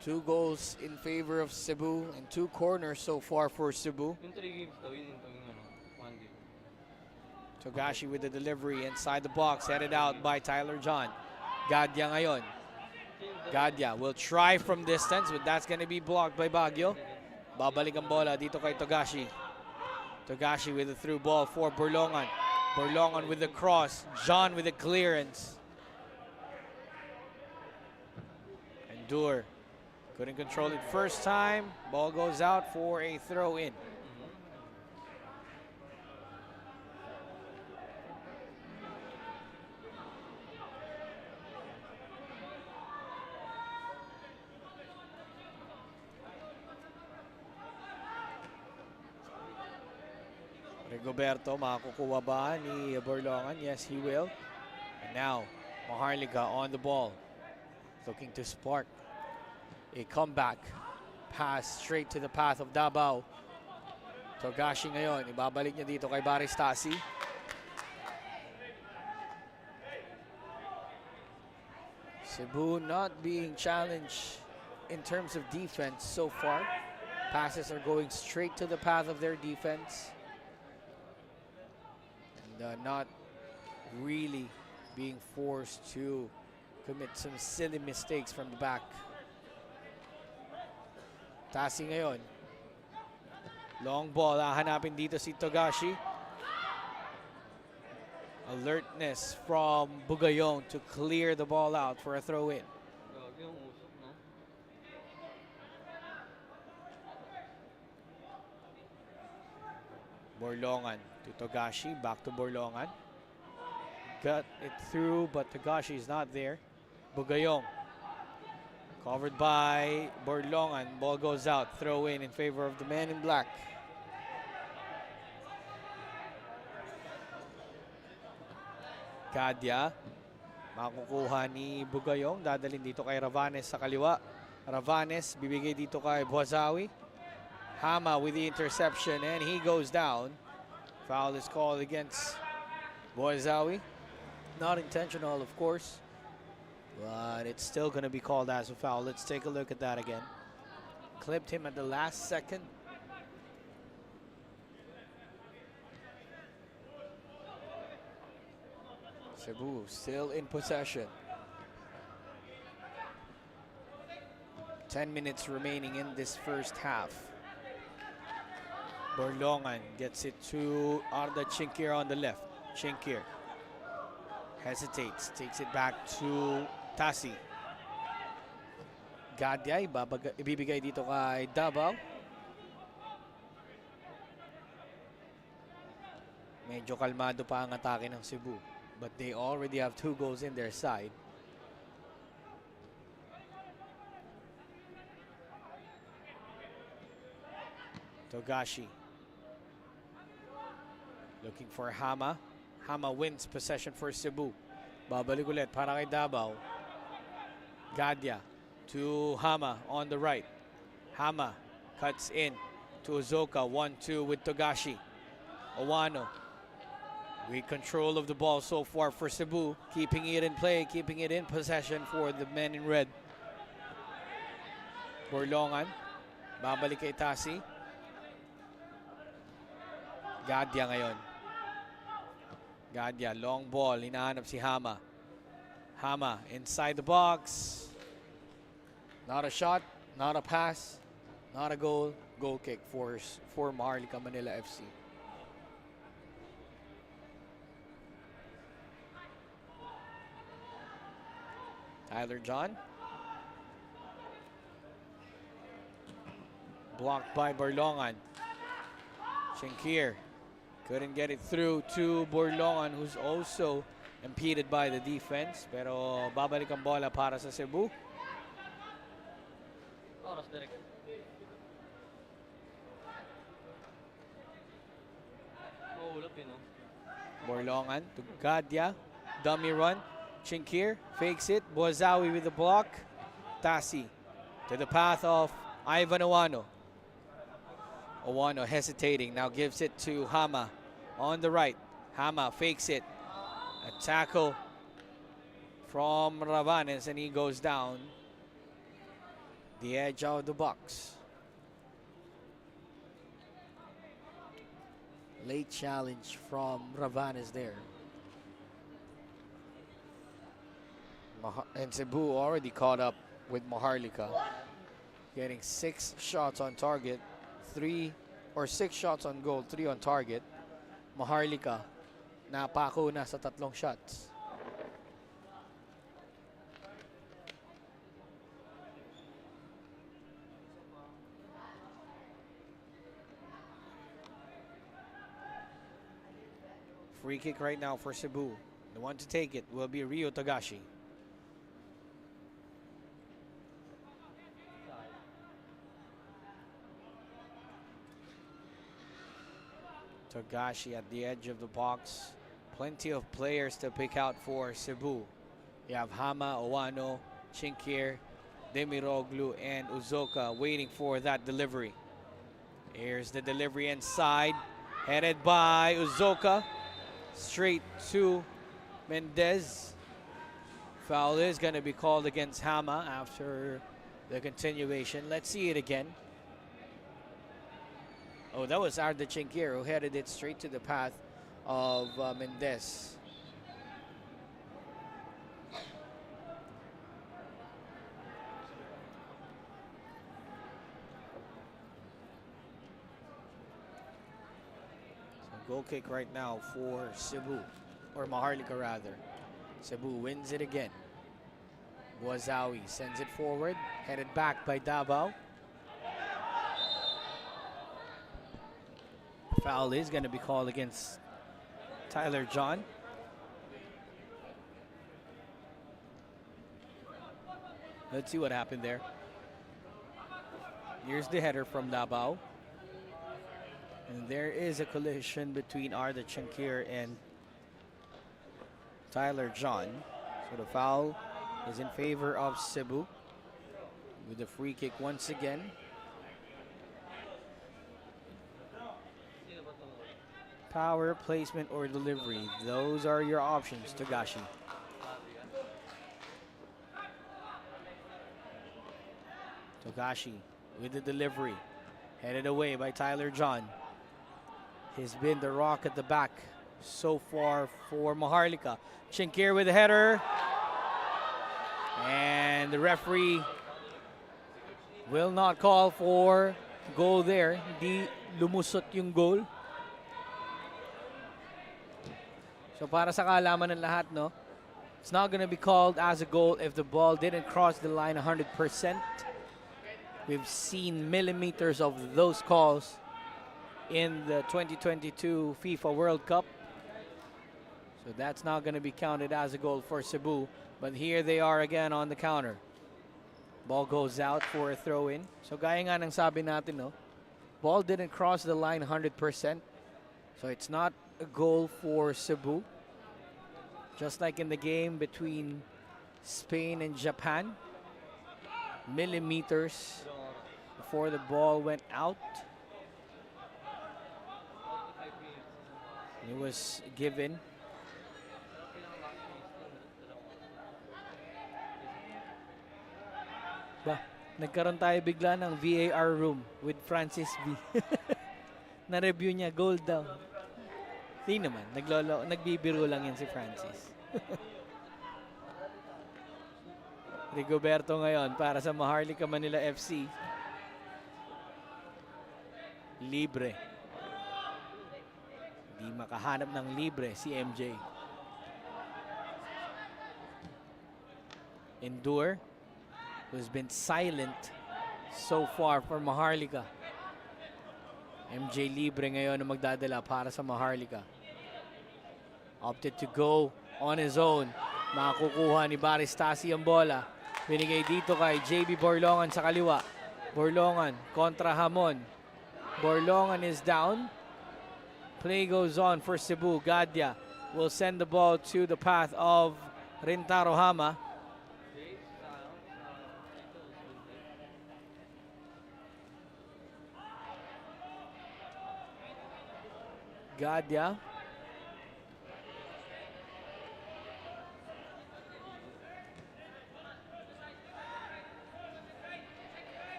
2 goals in favor of Cebu and 2 corners so far for Cebu. Togashi with the delivery inside the box, headed out by Tyler John. Gadya ngayon. Gadya will try from distance, but that's going to be blocked by Baguio. Babalik ang bola dito kay Togashi. Togashi with the through ball for Borlongan. Borlongan with the cross. John with the clearance. Endure. Couldn't control it first time. Ball goes out for a throw in. Rigoberto, makakukuha ba ni Borlongan? Yes, he will. And now, Maharlika on the ball. Looking to spark a comeback pass straight to the path of Davao. Togashi ngayon, ibabalik niya dito kay Baristasi. Cebu not being challenged in terms of defense so far. Passes are going straight to the path of their defense. And not really being forced to commit some silly mistakes from the back. Tasi ngayon. Long ball, hahanapin dito si Togashi. Alertness from Bugayong to clear the ball out for a throw-in. Borlongan to Togashi, back to Borlongan. Got it through, but Togashi is not there. Bugayong. Covered by Borlongan. Ball goes out. Throw in favor of the man in black. Gadya. Makukuha ni Bugayong. Dadalhin dito kay Ravanes sa kaliwa. Ravanes bibigay dito kay Buazawi. Hama with the interception and he goes down. Foul is called against Buazawi. Not intentional, of course. But it's still going to be called as a foul. Let's take a look at that again. Clipped him at the last second. Cebu still in possession. 10 minutes remaining in this first half. Borlongan gets it to Arda Chinkier on the left. Chinkier hesitates, takes it back to Tasi. Gadya, ibibigay dito kay Davao. Medyo kalmado pa ang atake ng Cebu, but they already have 2 goals in their side. Togashi looking for Hama. Hama wins possession for Cebu. Babalik ulit para kay Davao. Gadya to Hama on the right. Hama cuts in to Uzoka. 1-2 with Togashi. Owano. Great control of the ball so far for Cebu. Keeping it in play, keeping it in possession for the men in red. Borlongan. Babalik kay Tasi. Gadya ngayon. Gadya, long ball. Hinahanap si Hama. Hama inside the box. Not a shot, Not a pass, not a goal. Goal kick for Maharlika Manila FC. Tyler John. Blocked by Borlongan. Chinkir couldn't get it through to Borlongan, who's also impeded by the defense. Pero babalik ang bola para sa Cebu. Borlongan to Gadya. Dummy run. Chinkir fakes it. Bozawi with the block. Tasi to the path of Ivan Owano. Owano hesitating. Now gives it to Hama on the right. Hama fakes it. A tackle from Ravanes, and he goes down the edge of the box. Late challenge from Ravanes there. And Cebu already caught up with Maharlika, getting 6 shots on target, 6 shots on goal, 3 on target. Maharlika napako na sa 3 shots. Free kick right now for Cebu. The one to take it will be Ryo Togashi. Togashi at the edge of the box. Plenty of players to pick out for Cebu. You have Hama, Owano, Chinkir, Demiroglu, and Uzoka waiting for that delivery. Here's the delivery inside. Headed by Uzoka. Straight to Mendez. Foul is going to be called against Hama after the continuation. Let's see it again. Oh, that was Arda Chinkir who headed it straight to the path of Mendez. So goal kick right now for Cebu, or Maharlika rather. Cebu wins it again. Wazawi sends it forward, headed back by Davao. Foul is going to be called against Tyler John. Let's see what happened there. Here's the header from Davao. And there is a collision between Arda Chinkir and Tyler John. So the foul is in favor of Cebu with the free kick once again. Power, placement, or delivery. Those are your options, Togashi. Togashi with the delivery. Headed away by Tyler John. He's been the rock at the back so far for Maharlika. Chinkir with the header. And the referee will not call for goal there. Di lumusot yung goal. So para sa kaalaman ng lahat, no, it's not going to be called as a goal if the ball didn't cross the line 100%. We've seen millimeters of those calls in the 2022 FIFA World Cup. So that's not going to be counted as a goal for Cebu. But here they are again on the counter. Ball goes out for a throw-in. So gaya nga ng sabi natin, no, ball didn't cross the line 100%. So it's not a goal for Cebu. Just like in the game between Spain and Japan. Millimeters before the ball went out. It was given. Ba, nagkaroon tayo bigla ng VAR room with Francis V. Na-review niya, goal daw. Di naman, nagbibiro lang yan si Francis. Rigoberto ngayon para sa Maharlika Manila FC. Libre. Di makahanap ng libre si MJ. Endure, who's been silent so far for Maharlika. MJ libre ngayon na magdadala para sa Maharlika. Opted to go on his own. Makakukuha ni Baristasi ang bola. Binigay dito kay JB Borlongan sa kaliwa. Borlongan kontra Hamon. Borlongan is down. Play goes on for Cebu. Gadya will send the ball to the path of Rintaro Hama. Gadya.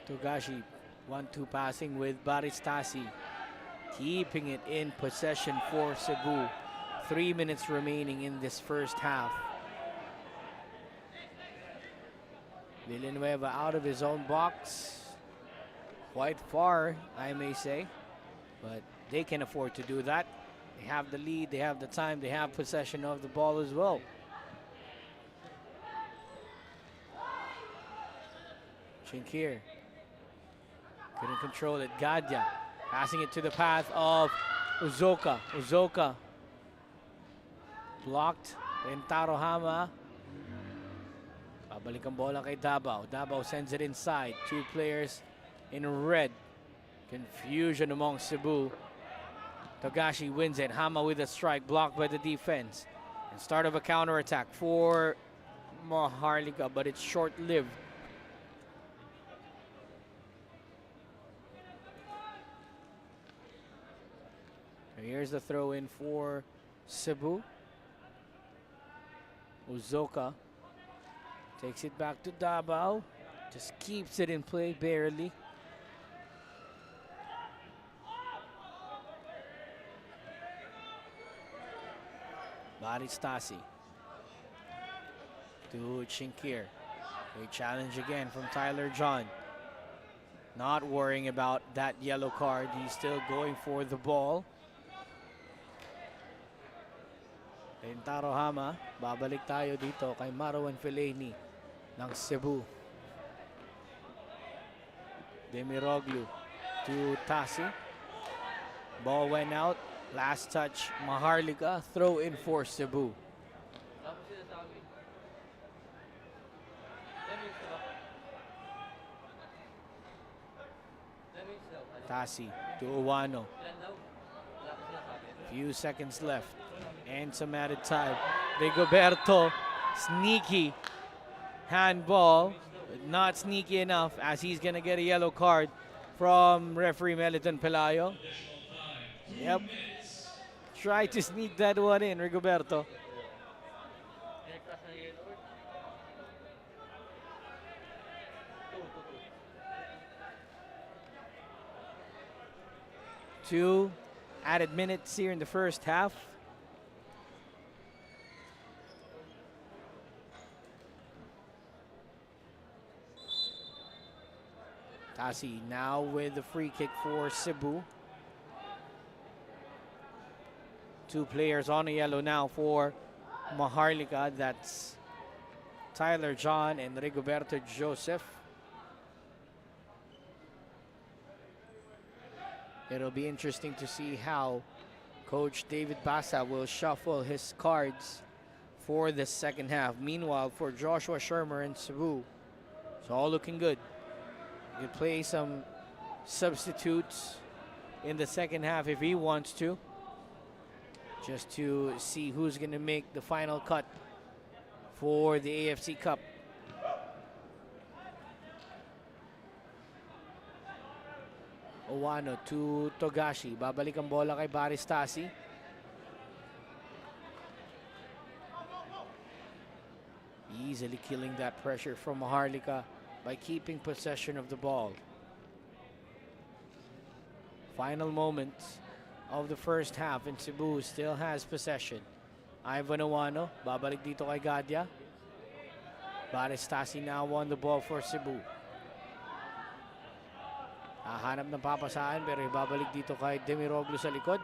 Togashi, 1-2 passing with Baristasi. Keeping it in possession for Cebu. 3 minutes remaining in this first half. Villanueva out of his own box. Quite far, I may say. But they can afford to do that. They have the lead, they have the time, they have possession of the ball as well. Chinkir couldn't control it. Gadya passing it to the path of Uzoka. Uzoka blocked. Rintaro Hama. Pabalik ang bola kay Davao. Davao sends it inside. Two players in red. Confusion among Cebu. Togashi wins it. Hama with a strike blocked by the defense. And start of a counterattack for Maharlika, but it's short-lived. Here's the throw in for Cebu. Uzoka takes it back to Davao. Just keeps it in play barely. Baristasi to Chinkir. A challenge again from Tyler John. Not worrying about that yellow card. He's still going for the ball. Rintaro Hama, babalik tayo dito kay Marwan Fellaini ng Cebu. Demiroglu to Tasi. Ball went out. Last touch, Maharlika. Throw in for Cebu. Tasi to Uwano. Few seconds left. And some added time. Rigoberto, sneaky handball, but not sneaky enough as he's gonna get a yellow card from referee Meliton Pelayo. Yep. Try to sneak that one in, Rigoberto. Two added minutes here in the first half. Tasi now with the free kick for Cebu. Two players on the yellow now for Maharlika. That's Tyler John and Rigoberto Joseph. It'll be interesting to see how Coach David Basa will shuffle his cards for the second half. Meanwhile, for Joshua Shermer and Cebu, it's all looking good. He can play some substitutes in the second half if he wants to, just to see who's going to make the final cut for the AFC Cup. Uwano to Togashi. Babalik ang bola kay Baristasi. Easily killing that pressure from Maharlika by keeping possession of the ball. Final moments of the first half, and Cebu still has possession. Ivan Uwano, babalik dito kay Gadya. Baristasi now won the ball for Cebu. Hahanap ng papasahan pero ibabalik dito kay Demiroglu sa likod.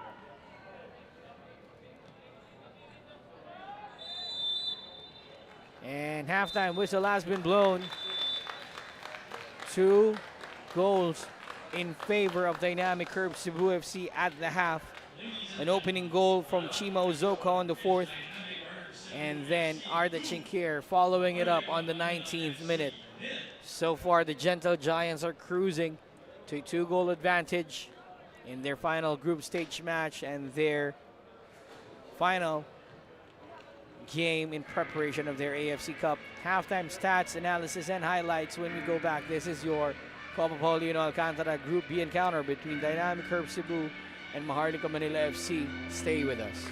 And halftime whistle has been blown. 2 goals in favor of Dynamic Curve Cebu FC at the half. An opening goal from Chima Uzoka on the 4th. And then Arda Chinkir following it up on the 19th minute. So far, the Gentle Giants are cruising to a 2-goal advantage in their final group stage match and their final game in preparation of their AFC Cup. Halftime stats, analysis, and highlights when we go back. This is your Copa Paulino Alcantara Group B encounter between Dynamic Curve Cebu and Maharlika Manila FC. Stay with us.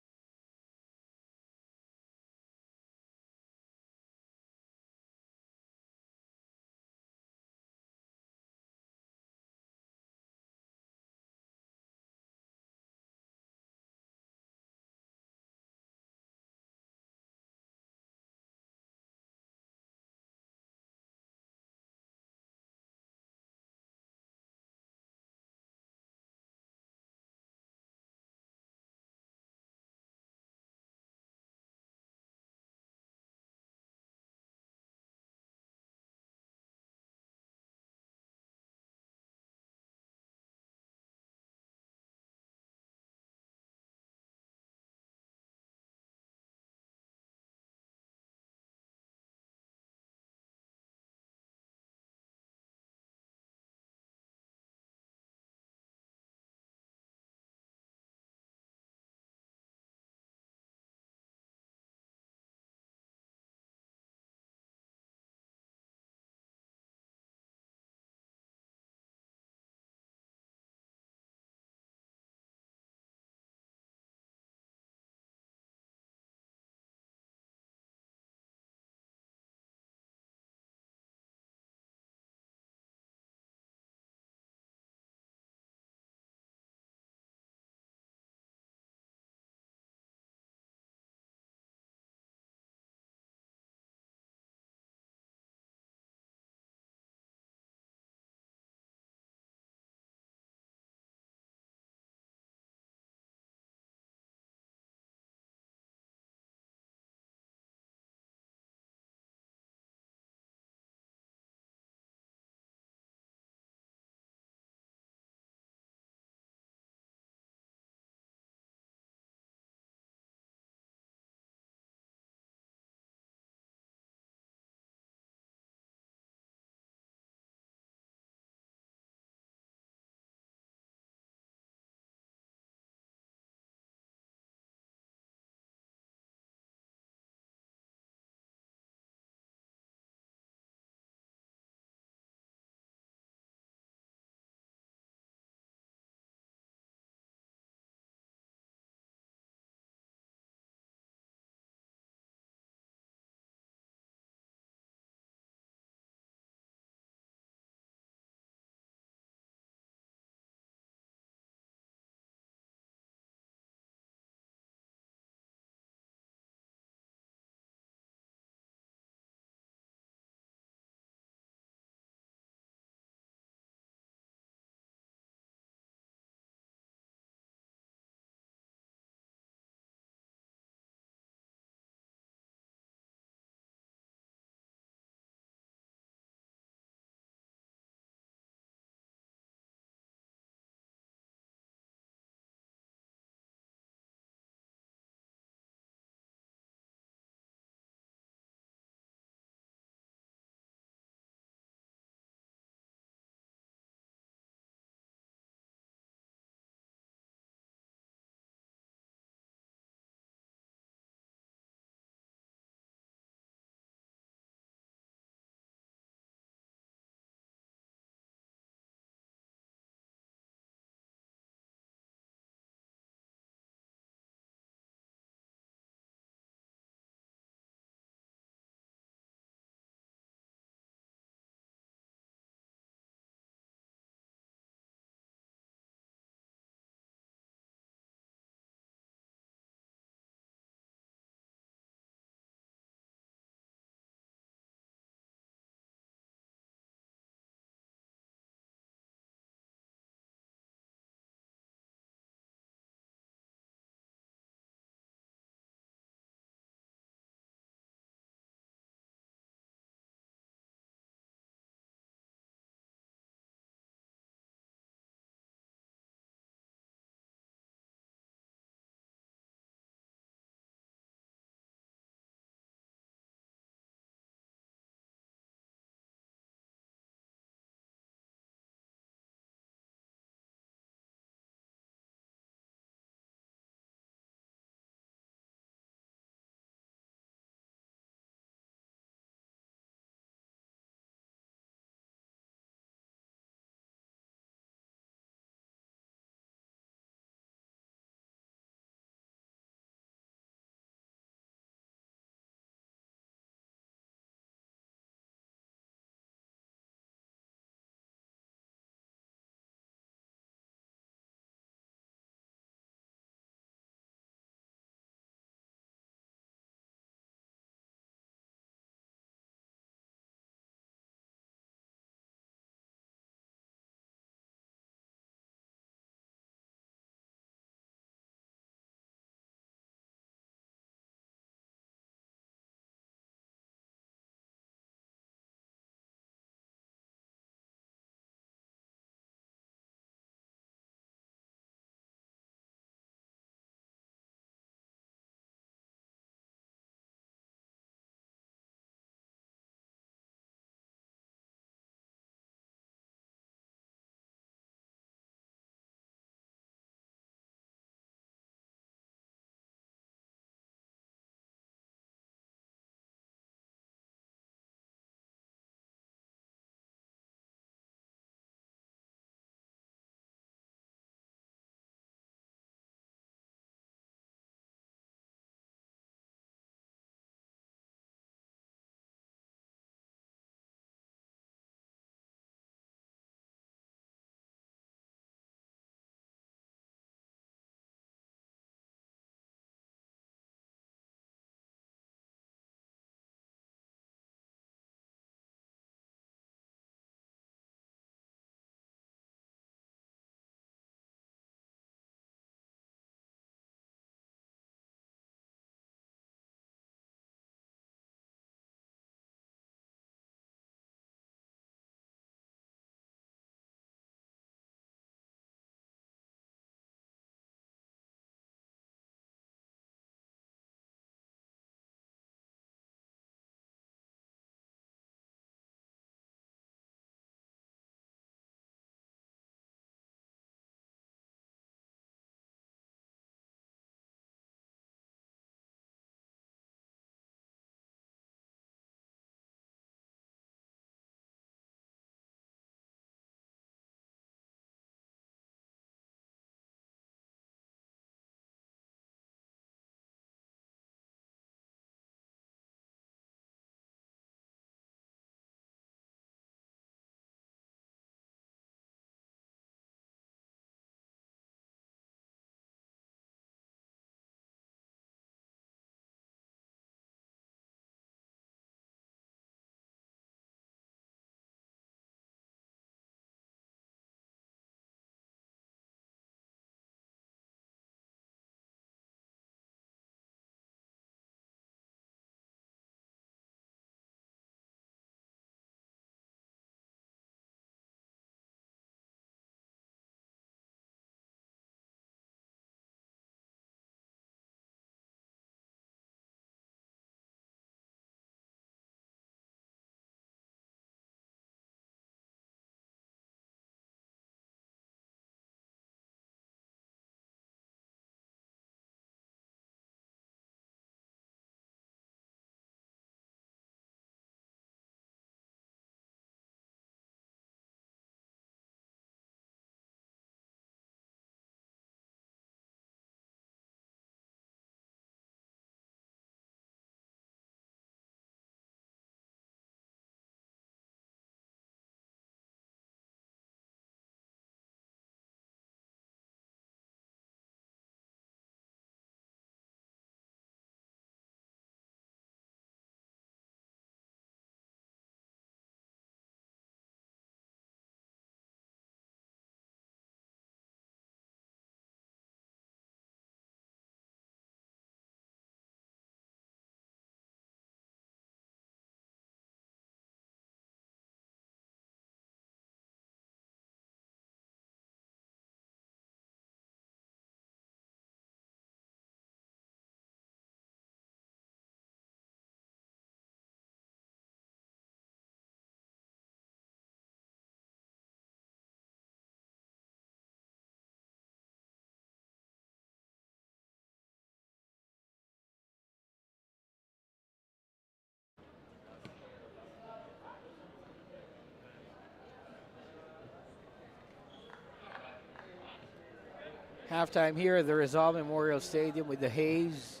Halftime here at the Rizal Memorial Stadium with the haze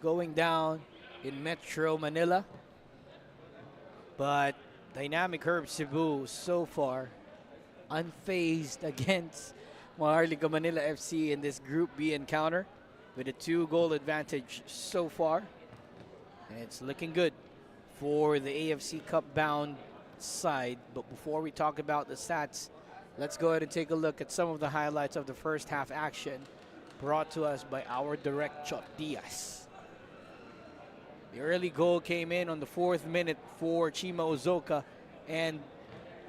going down in Metro Manila. But Dynamic Herb Cebu so far unfazed against Maharlika Manila FC in this Group B encounter with a 2-goal advantage so far. And it's looking good for the AFC Cup bound side. But before we talk about the stats, let's go ahead and take a look at some of the highlights of the first half action brought to us by our direct Chot Diaz. The early goal came in on the 4th minute for Chima Ozoka and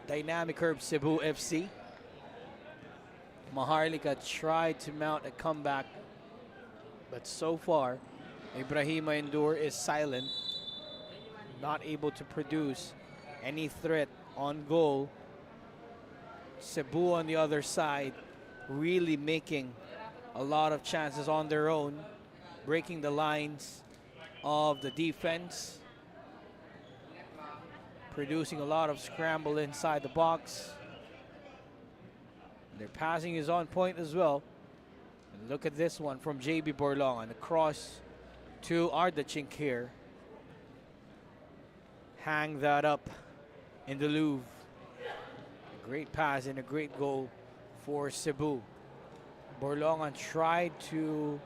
Dynamic Herb Cebu FC. Maharlika tried to mount a comeback, but so far, Ibrahima Endur is silent, not able to produce any threat on goal. Cebu on the other side, really making a lot of chances on their own, breaking the lines of the defense, producing a lot of scramble inside the box. Their passing is on point as well. And look at this one from JB Borlong on the cross to Arda Chink here. Hang that up in the Louvre. A great pass and a great goal for Cebu. Borlongan tried to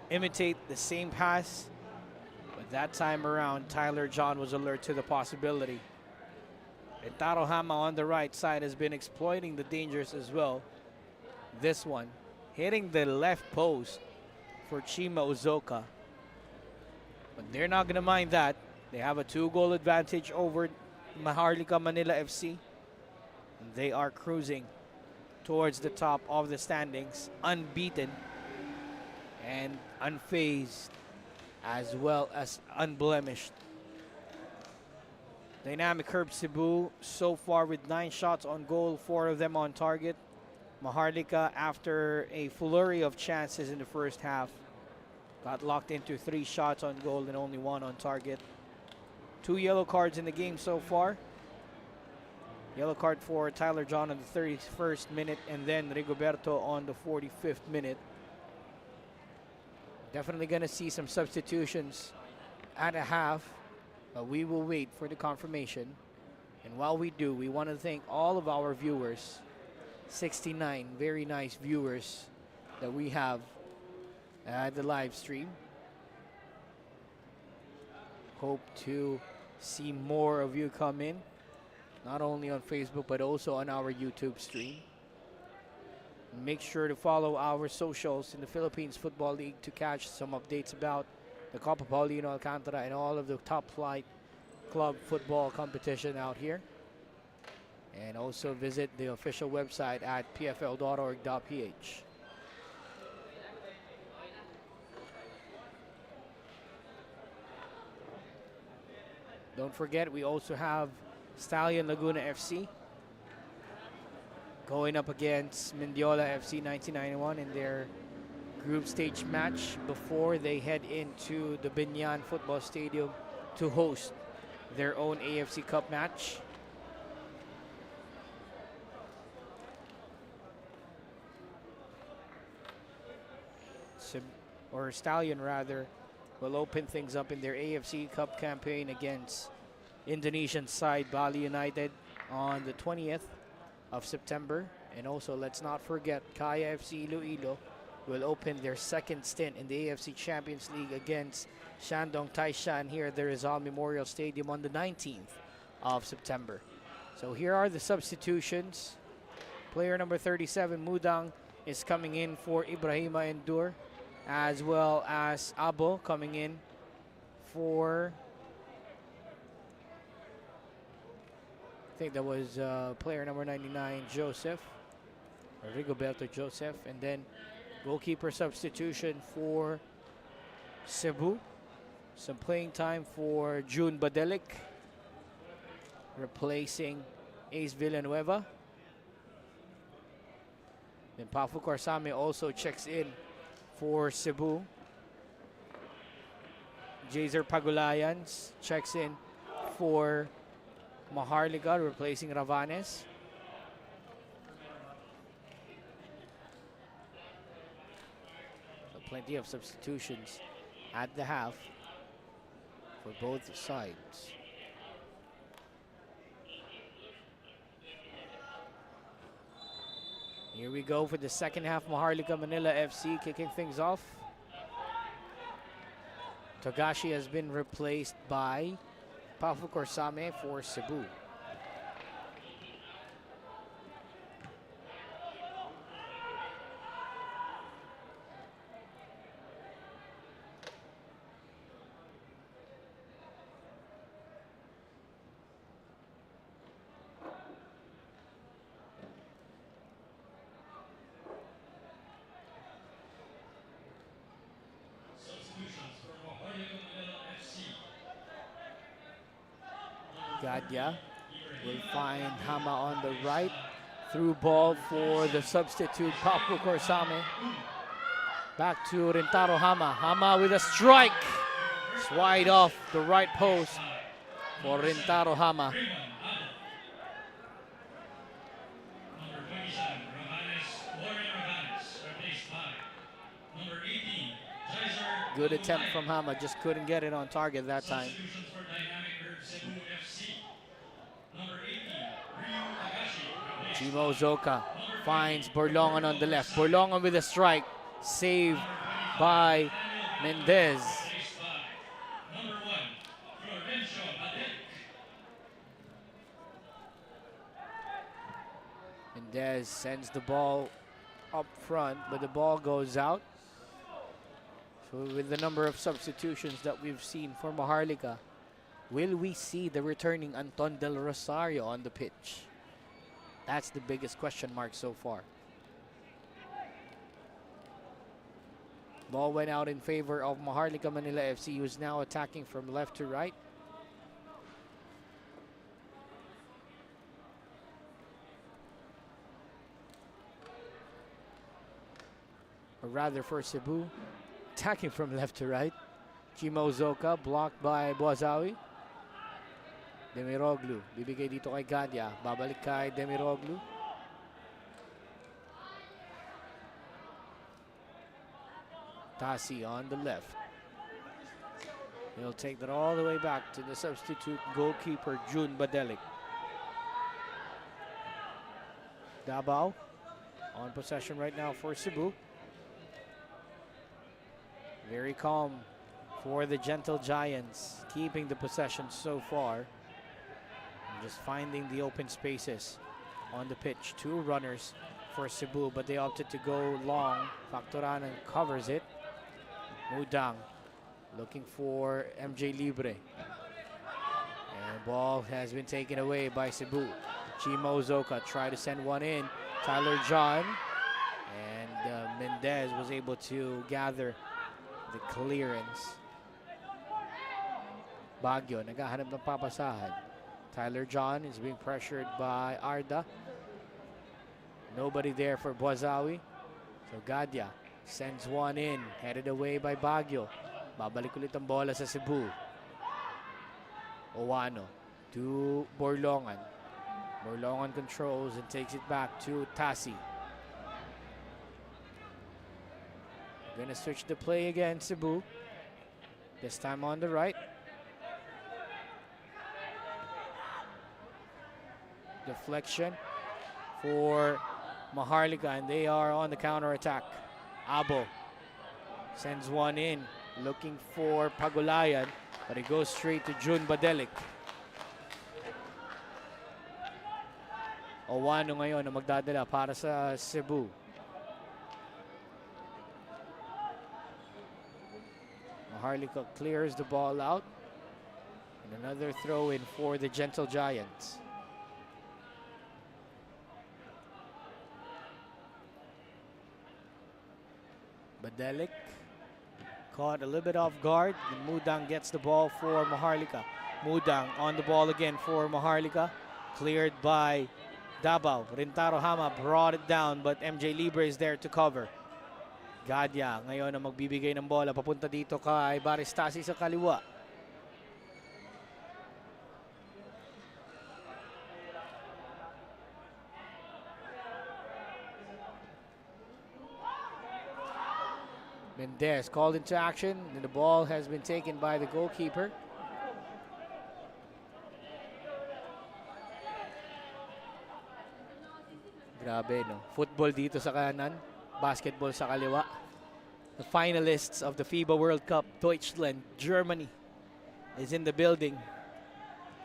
imitate the same pass, but that time around, Tyler John was alert to the possibility. And Taro Hama on the right side has been exploiting the dangers as well. This one, hitting the left post for Chima Ozoka. But they're not going to mind that. They have a 2-goal advantage over Maharlika Manila FC. And they are cruising towards the top of the standings, unbeaten and unfazed, as well as unblemished. Dynamic Herb Cebu so far with 9 shots on goal, 4 of them on target. Maharlika, after a flurry of chances in the first half, got locked into 3 shots on goal and only 1 on target. 2 yellow cards in the game so far. Yellow card for Tyler John on the 31st minute and then Rigoberto on the 45th minute. Definitely going to see some substitutions at a half, but we will wait for the confirmation. And while we do, we want to thank all of our viewers, 69 very nice viewers that we have at the live stream. Hope to see more of you come in, not only on Facebook but also on our YouTube stream. Make sure to follow our socials in the Philippines Football League to catch some updates about the Copa Paulino, Alcantara, and all of the top flight club football competition out here. And also visit the official website at pfl.org.ph. Don't forget, we also have Stallion Laguna FC going up against Mendiola FC 1991 in their group stage match before they head into the Binyan Football Stadium to host their own AFC Cup match. Stallion rather will open things up in their AFC Cup campaign against Indonesian side Bali United on the 20th of September. And also, let's not forget, Kaya FC Iloilo will open their second stint in the AFC Champions League against Shandong Taishan here at the Rizal Memorial Stadium on the 19th of September. So here are the substitutions. Player number 37, Mudang, is coming in for Ibrahima Endur, as well as Abo coming in for, I think that was player number 99, Joseph, or Rigoberto Joseph. And then goalkeeper substitution for Cebu. Some playing time for June Badelic, replacing Ace Villanueva. Then Pafu Karsame also checks in for Cebu. Jazer Pagulayans checks in for Maharlika, replacing Ravanes. plenty of substitutions at the half for both sides. Here we go for the second half. Maharlika Manila FC kicking things off. Togashi has been replaced by Pafu Korsame for Cebu. Substitutions for Maharlika Manila FC. Gadya will find Hama on the right. Through ball for the substitute, Papu Korsame. Back to Rintaro Hama. Hama with a strike. It's wide off the right post for Rintaro Hama. Number 27, Warren Rojanes, replaced by number 18, Jizer Good attempt from Hama, just couldn't get it on target that time. Substitutions for Dynamic Curve Cebu FC. Number 18, Ryu Tagashi, replaced Chimo Zoka finds Borlongan on the left. Borlongan with a strike. Saved by Mendez. replaced by number 1, Florencio Badek. Mendez sends the ball up front, but the ball goes out. So with the number of substitutions that we've seen for Maharlika, will we see the returning Anton Del Rosario on the pitch? That's the biggest question mark so far. Ball went out in favor of Maharlika Manila FC, who's now attacking from left to right. Or rather for Cebu, attacking from left to right. Chimo Zoka blocked by Buazawi. Demiroglu, bibigay dito kay Gadya. Babalik kay Demiroglu. Tasi on the left. He'll take that all the way back to the substitute goalkeeper, June Badelik. Davao on possession right now for Cebu. Very calm for the Gentle Giants, keeping the possession so far. And just finding the open spaces on the pitch. Two runners for Cebu, but they opted to go long. Factoranan covers it. Mudang looking for MJ Libre. And ball has been taken away by Cebu. Chimo Zoka tried to send one in. Tyler John. And Mendez was able to gather the clearance. Baguio, naghahanap ng papasahan. Tyler John is being pressured by Arda. Nobody there for Buazawi. So Gadya sends one in, headed away by Baguio. Babalik ulit ang bola sa Cebu. Owano to Borlongan. Borlongan controls and takes it back to Tasi. Gonna switch the play again, Cebu. This time on the right. Deflection for Maharlika, and they are on the counter attack. Abo sends one in, looking for Pagulayan, but it goes straight to June Badelik. Owano ngayon na magdadala para sa Cebu. Maharlika clears the ball out. And another throw in for the Gentle Giants. Badelik caught a little bit off guard. And Mudang gets the ball for Maharlika. Mudang on the ball again for Maharlika. Cleared by Davao. Rintaro Hama brought it down, but MJ Libre is there to cover. Gadya ngayon ang magbibigay ng bola papunta dito kay Baristasi sa kaliwa. Mendez called into action, and the ball has been taken by the goalkeeper. Grabe, no? Football dito sa kanan, basketball sa kaliwa. The finalists of the FIBA World Cup, Deutschland, Germany, is in the building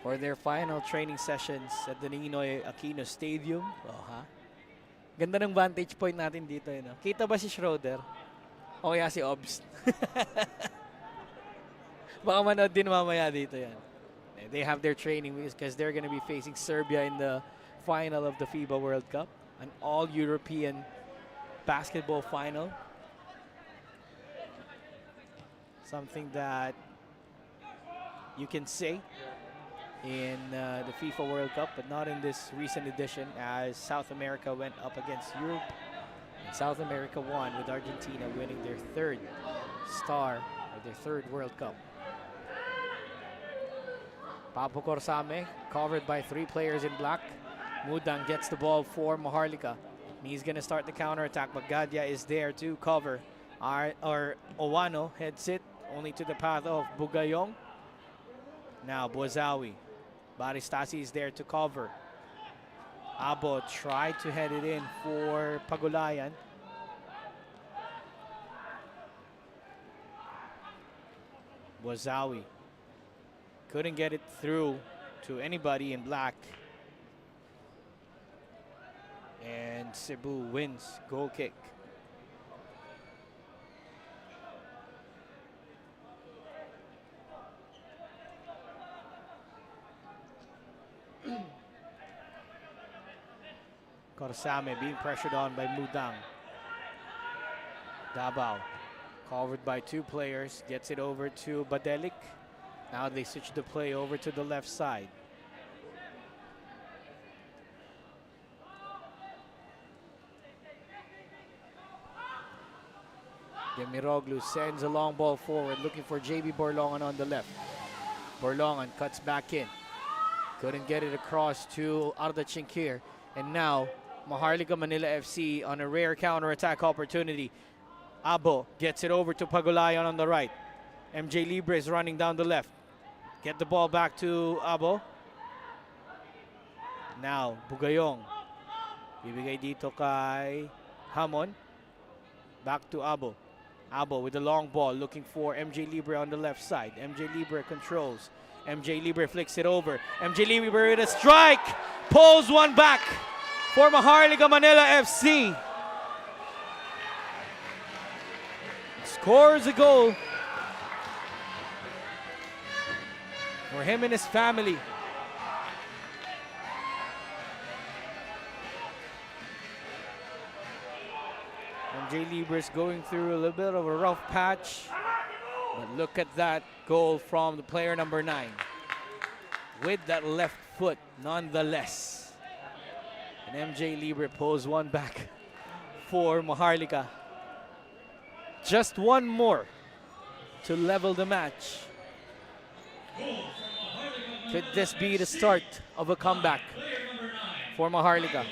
for their final training sessions at the Ninoy Aquino Stadium. Oh, ha? Ganda ng vantage point natin dito. No? Kita ba si Schroeder? O kaya si Obs? Baka manood din mamaya dito yan. They have their training because they're gonna be facing Serbia in the final of the FIBA World Cup. An all-European basketball final. Something that you can say in the FIFA World Cup, but not in this recent edition, as South America went up against Europe. And South America won, with Argentina winning their third star, or their third World Cup. Papo Corsame, covered by 3 players in black. Mudang gets the ball for Maharlika. He's going to start the counter-attack, but Gadia is there to cover. Owano heads it only to the path of Bugayong. Now Bozawi. Baristasi is there to cover. Abo tried to head it in for Pagulayan. Bozawi couldn't get it through to anybody in black. And Cebu wins goal kick. Corsame being pressured on by Mudang. Davao covered by 2 players, gets it over to Badelik. Now they switch the play over to the left side. Demiroglu sends a long ball forward, looking for JB Borlongan on the left. Borlongan cuts back in. Couldn't get it across to Arda Chinkir. And now, Maharlika Manila FC on a rare counter-attack opportunity. Abo gets it over to Pagulayan on the right. MJ Libre is running down the left. Get the ball back to Abo. Now, Bugayong. Bibigay dito kay Hamon. Back to Abo. Abo with the long ball, looking for MJ Libre on the left side. MJ Libre controls. MJ Libre flicks it over. MJ Libre with a strike. Pulls one back for Maharlika Manila FC. Scores a goal for him and his family. MJ Libre is going through a little bit of a rough patch. But look at that goal from the player number 9. With that left foot, nonetheless. And MJ Libre pulls one back for Maharlika. Just one more to level the match. Could this be the start of a comeback for Maharlika?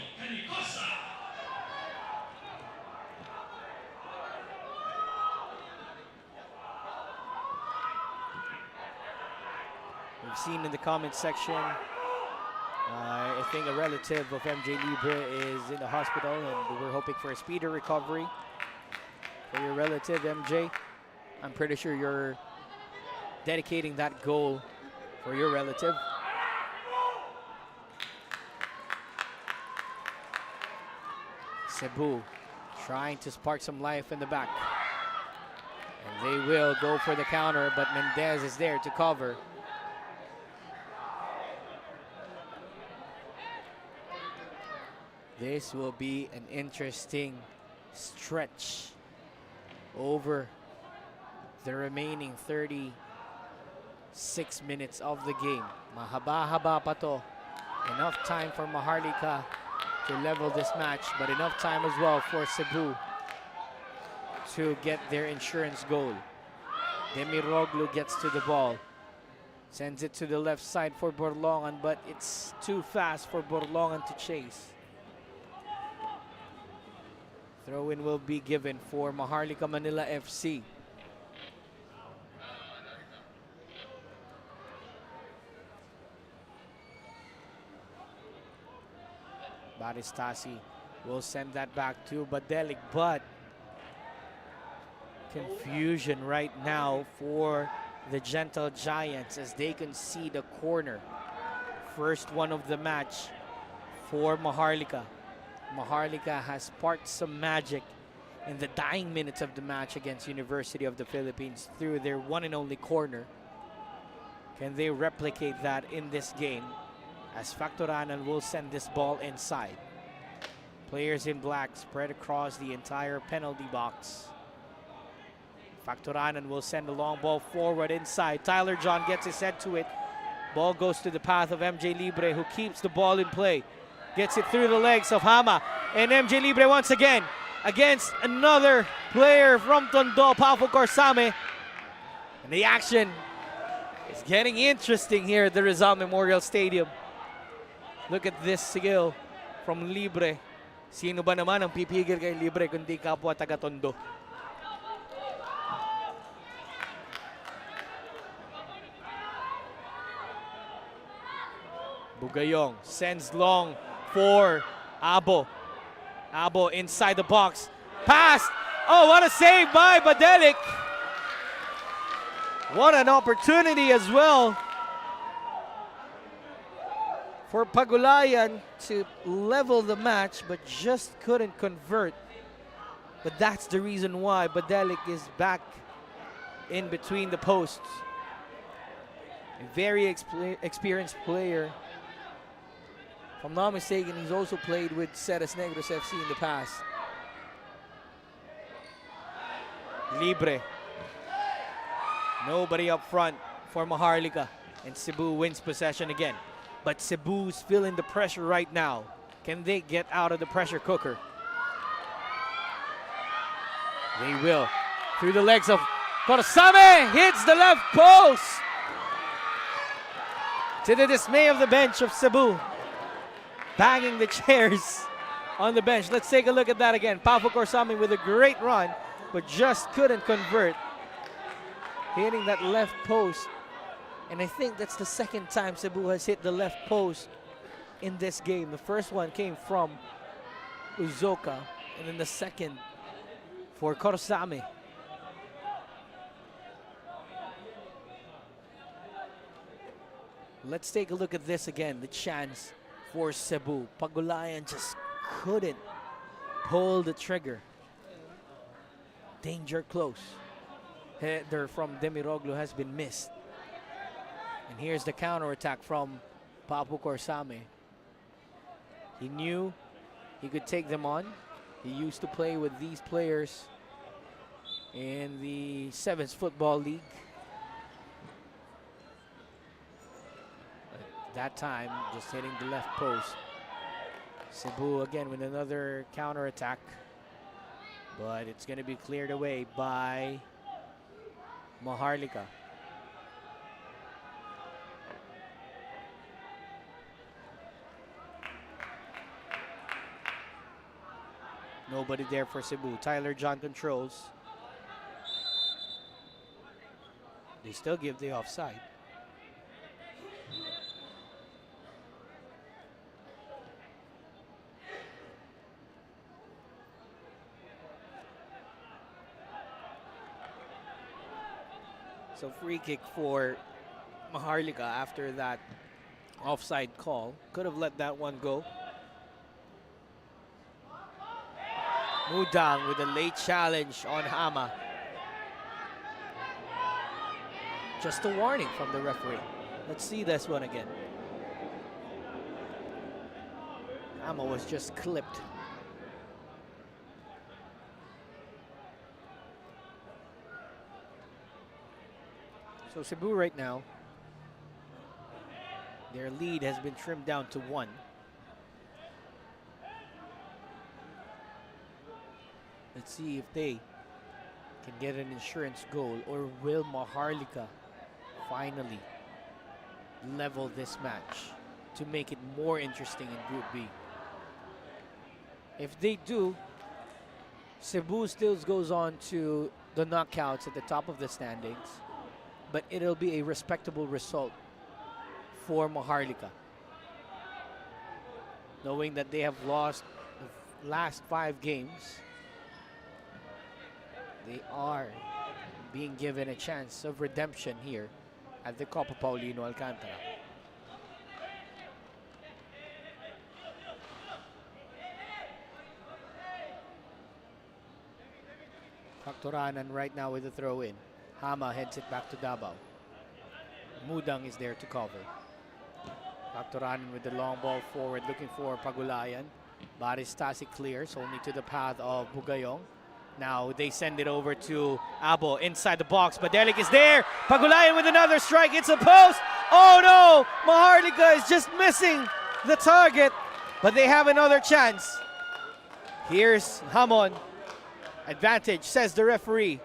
We've seen in the comment section, I think a relative of MJ Libre is in the hospital, and we're hoping for a speedy recovery for your relative, MJ. I'm pretty sure you're dedicating that goal for your relative. Cebu trying to spark some life in the back. And they will go for the counter, but Mendez is there to cover. This will be an interesting stretch over the remaining 36 minutes of the game. Mahaba-haba pa to. Enough time for Maharlika to level this match, but enough time as well for Cebu to get their insurance goal. Demiroglu gets to the ball. Sends it to the left side for Borlongan, but it's too fast for Borlongan to chase. Throw-in will be given for Maharlika Manila FC. Baristasi will send that back to Badelik, but confusion right now for the Gentle Giants as they concede a corner. First one of the match for Maharlika. Maharlika has sparked some magic in the dying minutes of the match against University of the Philippines through their one and only corner. Can they replicate that in this game? As Factoranan will send this ball inside. Players in black spread across the entire penalty box. Factoranan will send a long ball forward inside. Tyler John gets his head to it. Ball goes to the path of MJ Libre, who keeps the ball in play. Gets it through the legs of Hama. And MJ Libre once again against another player from Tondo, Pafo Corsame. And the action is getting interesting here at the Rizal Memorial Stadium. Look at this skill from Libre. Sino ba naman ang pipigil kay Libre kundi kapwa taga Tondo? Bugayong sends long for Abo. Abo inside the box. Pass! Oh, what a save by Badelik! What an opportunity as well for Pagulayan to level the match, but just couldn't convert. But that's the reason why Badelik is back in between the posts. A very experienced player. If I'm not mistaken, he's also played with Ceres Negros FC in the past. Libre. Nobody up front for Maharlika. And Cebu wins possession again. But Cebu's feeling the pressure right now. Can they get out of the pressure cooker? They will. Through the legs of Corsame. Hits the left post. To the dismay of the bench of Cebu. Banging the chairs on the bench. Let's take a look at that again. Pafo Corsame with a great run, but just couldn't convert. Hitting that left post. And I think that's the second time Cebu has hit the left post in this game. The first one came from Uzoka, and then the second for Corsame. Let's take a look at this again. The chance for Cebu. Pagulayan just couldn't pull the trigger. Danger close. Header from Demiroglu has been missed. And here's the counterattack from Papu Corsame. He knew he could take them on. He used to play with these players in the Sevens Football League. That time, just hitting the left post. Cebu again with another counterattack. But it's going to be cleared away by Maharlika. Nobody there for Cebu. Tyler John controls. They still give the offside. So free kick for Maharlika after that offside call. Could have let that one go. Mudang with a late challenge on Hama. Just a warning from the referee. Let's see this one again. Hama was just clipped. So Cebu right now, their lead has been trimmed down to 1. Let's see if they can get an insurance goal, or will Maharlika finally level this match to make it more interesting in Group B. If they do, Cebu still goes on to the knockouts at the top of the standings, but it'll be a respectable result for Maharlika, knowing that they have lost the last 5 games. They are being given a chance of redemption here at the Copa Paulino Alcantara. Factoranan right now with the throw in. Hama heads it back to Davao. Mudang is there to cover. Factoranan with the long ball forward looking for Pagulayan. Baristasi clears only to the path of Bugayong. Now they send it over to Abo inside the box. Badelik is there. Pagulayan with another strike. It's a post. Oh no! Maharlika is just missing the target, but they have another chance. Here's Hamon. Advantage, says the referee.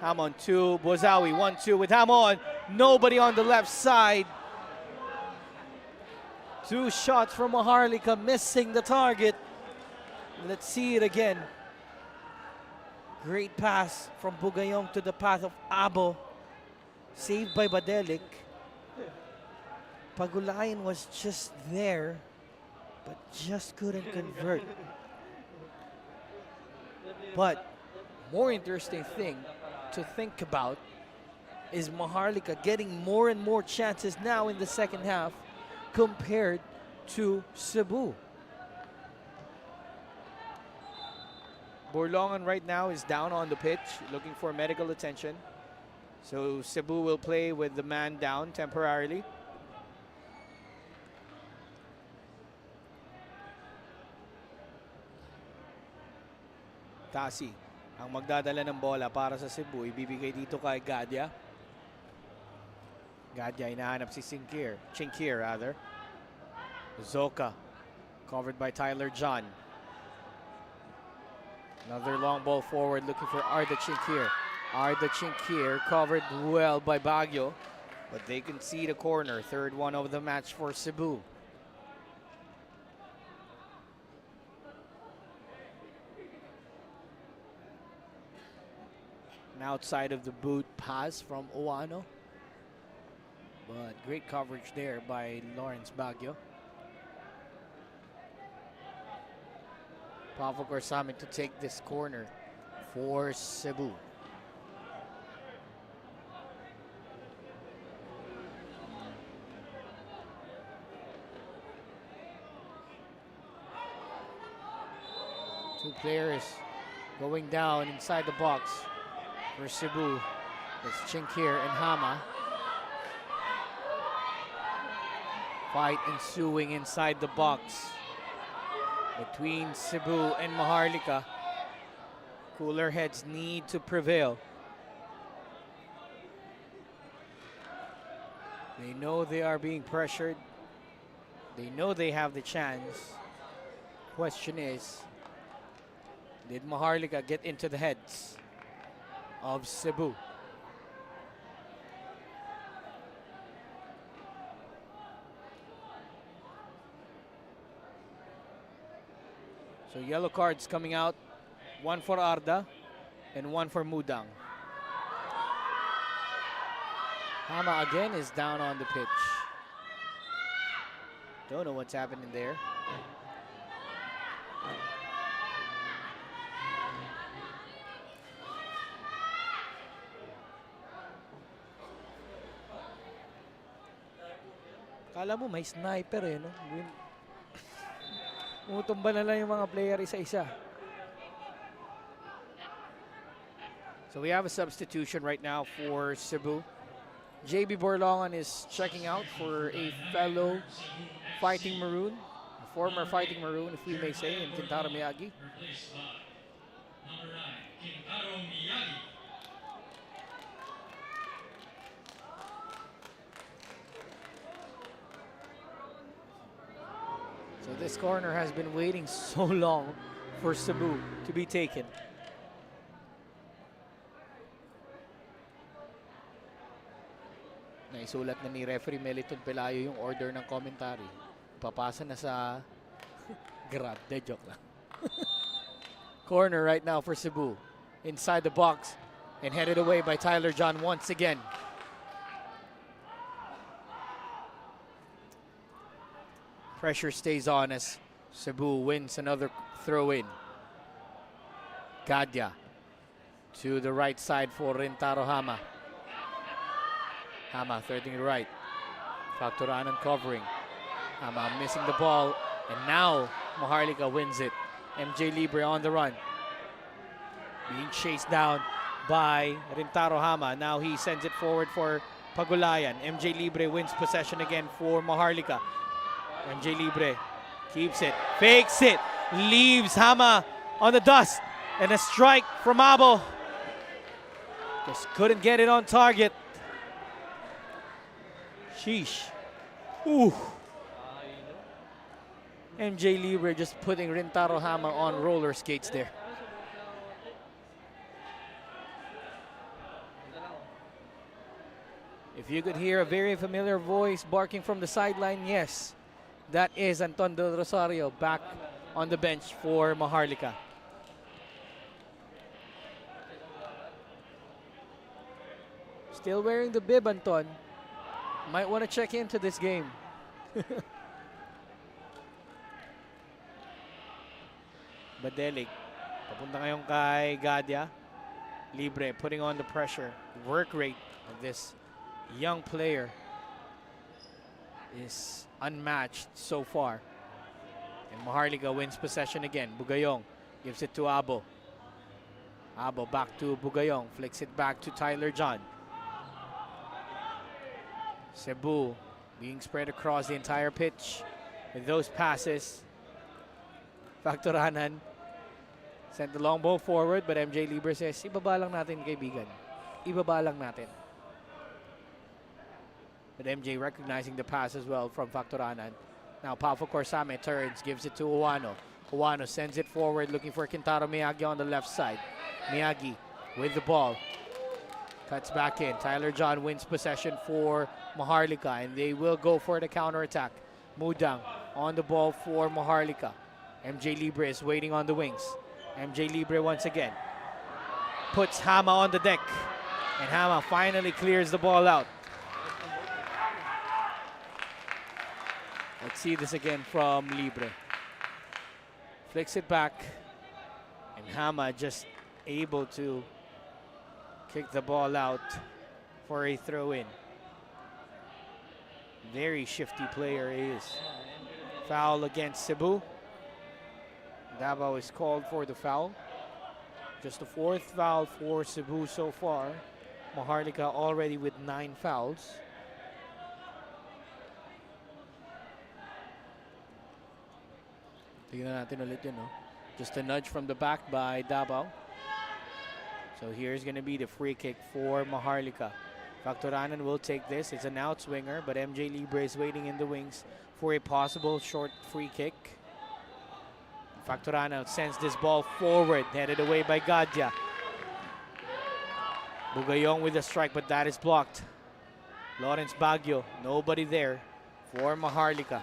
Hamon to Bozawi. 1-2 with Hamon. Nobody on the left side. 2 shots from Maharlika, missing the target. Let's see it again. Great pass from Bugayong to the path of Abo. Saved by Badelik. Pagulayan was just there, but just couldn't convert. But more interesting thing to think about is Maharlika getting more and more chances now in the second half compared to Cebu. Borlongan right now is down on the pitch looking for medical attention. So Cebu will play with the man down temporarily. Tasi ang magdadala ng bola para sa Cebu. Ibibigay dito kay Gadya. Gadya hinahanap si Chinkir rather. Zoka covered by Tyler John. Another long ball forward looking for Arda Chinkir. Arda Chinkir covered well by Baguio, but they concede a corner. Third one of the match for Cebu. An outside of the boot pass from Oano. But great coverage there by Lawrence Baguio. Pavo Corsamin to take this corner for Cebu. Two players going down inside the box for Cebu. It's Chinkir and Hama. Fight ensuing inside the box between Cebu and Maharlika. Cooler heads need to prevail. They know they are being pressured. They know they have the chance. Question is, did Maharlika get into the heads of Cebu? So yellow cards coming out. One for Arda and one for Mudang. Hama again is down on the pitch. Don't know what's happening there. Kala mo may sniper eh, no? Umutumba na lang yung mga player isa-isa. So we have a substitution right now for Cebu. JB Borlongan is checking out for a fellow Fighting Maroon, a former Fighting Maroon, if we may say, in Kintaro Miyagi. Replaced by number 9, Kintaro Miyagi. So this corner has been waiting so long for Cebu to be taken. Naisulat na ni referee Meliton Pelayo yung order ng commentary. Papasa na sa Grab. De, joke lang. Corner right now for Cebu. Inside the box and headed away by Tyler John once again. Pressure stays on as Cebu wins another throw-in. Gadya to the right side for Rintaro Hama. Hama threading it right. Factoranan covering. Hama missing the ball. And now Maharlika wins it. MJ Libre on the run. Being chased down by Rintaro Hama. Now he sends it forward for Pagulayan. MJ Libre wins possession again for Maharlika. MJ Libre keeps it, fakes it, leaves Hama on the dust. And a strike from Abo. Just couldn't get it on target. Sheesh. Ooh. MJ Libre just putting Rintaro Hama on roller skates there. If you could hear a very familiar voice barking from the sideline, yes, that is Anton Del Rosario back on the bench for Maharlika. Still wearing the bib, Anton. Might want to check into this game. Badelik. Papunta ngayon kay Gadya. Libre putting on the pressure. Work rate of this young player is unmatched so far. And Maharlika wins possession again. Bugayong gives it to Abo. Abo back to Bugayong. Flicks it back to Tyler John. Cebu being spread across the entire pitch with those passes. Factoranan sent the long ball forward, but MJ Libre says, ibaba lang natin, kaibigan. Ibaba lang natin. But MJ recognizing the pass as well from Factoranan. Now Pafo Corsame turns, gives it to Uwano. Uwano sends it forward, looking for Kintaro Miyagi on the left side. Miyagi with the ball. Cuts back in. Tyler John wins possession for Maharlika, and they will go for the counterattack. Mudang on the ball for Maharlika. MJ Libre is waiting on the wings. MJ Libre once again puts Hama on the deck, and Hama finally clears the ball out. Let's see this again from Libre. Flicks it back, and Hama just able to kick the ball out for a throw-in. Very shifty player he is. Foul against Cebu. Davao is called for the foul. Just the fourth foul for Cebu so far. Maharlika already with 9 fouls. Tignan natin ulit yun, no? Just a nudge from the back by Davao. So here's going to be the free kick for Maharlika. Factoranan will take this. It's an outswinger, but MJ Libre is waiting in the wings for a possible short free kick. Factoranan sends this ball forward, headed away by Gadya. Bugayong with a strike, but that is blocked. Lawrence Baguio, nobody there for Maharlika.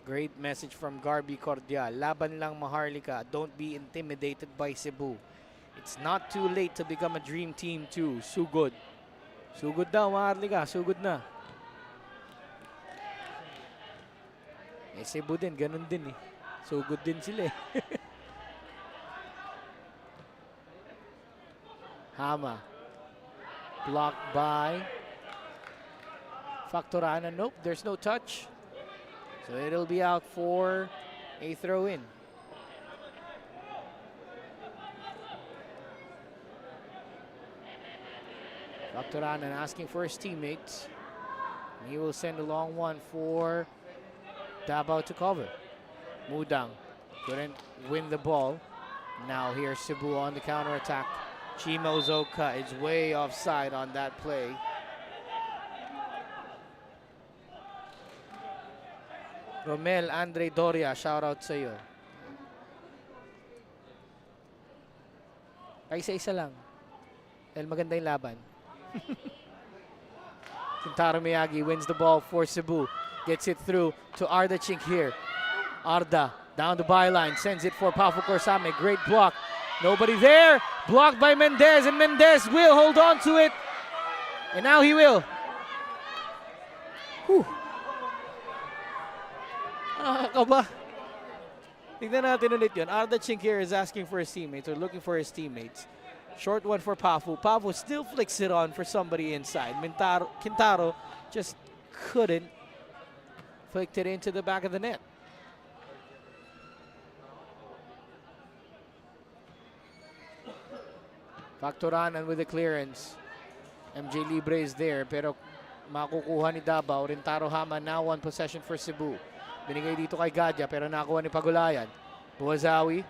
Great message from Garby Cordial. Laban lang Maharlika. Don't be intimidated by Cebu. It's not too late to become a dream team too. Sugod. Sugod daw Maharlika. Sugod na. Eh Cebu din. Ganun din eh. Sugod din sila eh. Hama. Blocked by Factoranan. Nope, there's no touch. So it'll be out for a throw-in. Factoranan asking for his teammates. He will send a long one for Davao to cover. Mudang couldn't win the ball. Now here's Cebu on the counterattack. Chimo Zoka is way offside on that play. Romel Andre Doria, shout out sa iyo. Ay isa-isa lang. Dahil maganda yung laban. Kintaro Miyagi wins the ball for Cebu. Gets it through to Arda Chink here. Arda down the byline, sends it for Pafu Corsame. Great block. Nobody there. Blocked by Mendez, and Mendez will hold on to it. And now he will. Whew. Nakakaba. Tignan natin ulit yun. Arda Chink here is asking for his teammates or looking for his teammates. Short one for Pafu. Pafu still flicks it on for somebody inside. Quintaro just couldn't flick it into the back of the net. Factoranan with the clearance. MJ Libre is there pero makukuha ni Davao. Rintaro Hama now one possession for Cebu. Binigay dito kay Gadya pero nakuha ni Pagulayan. Buwazawi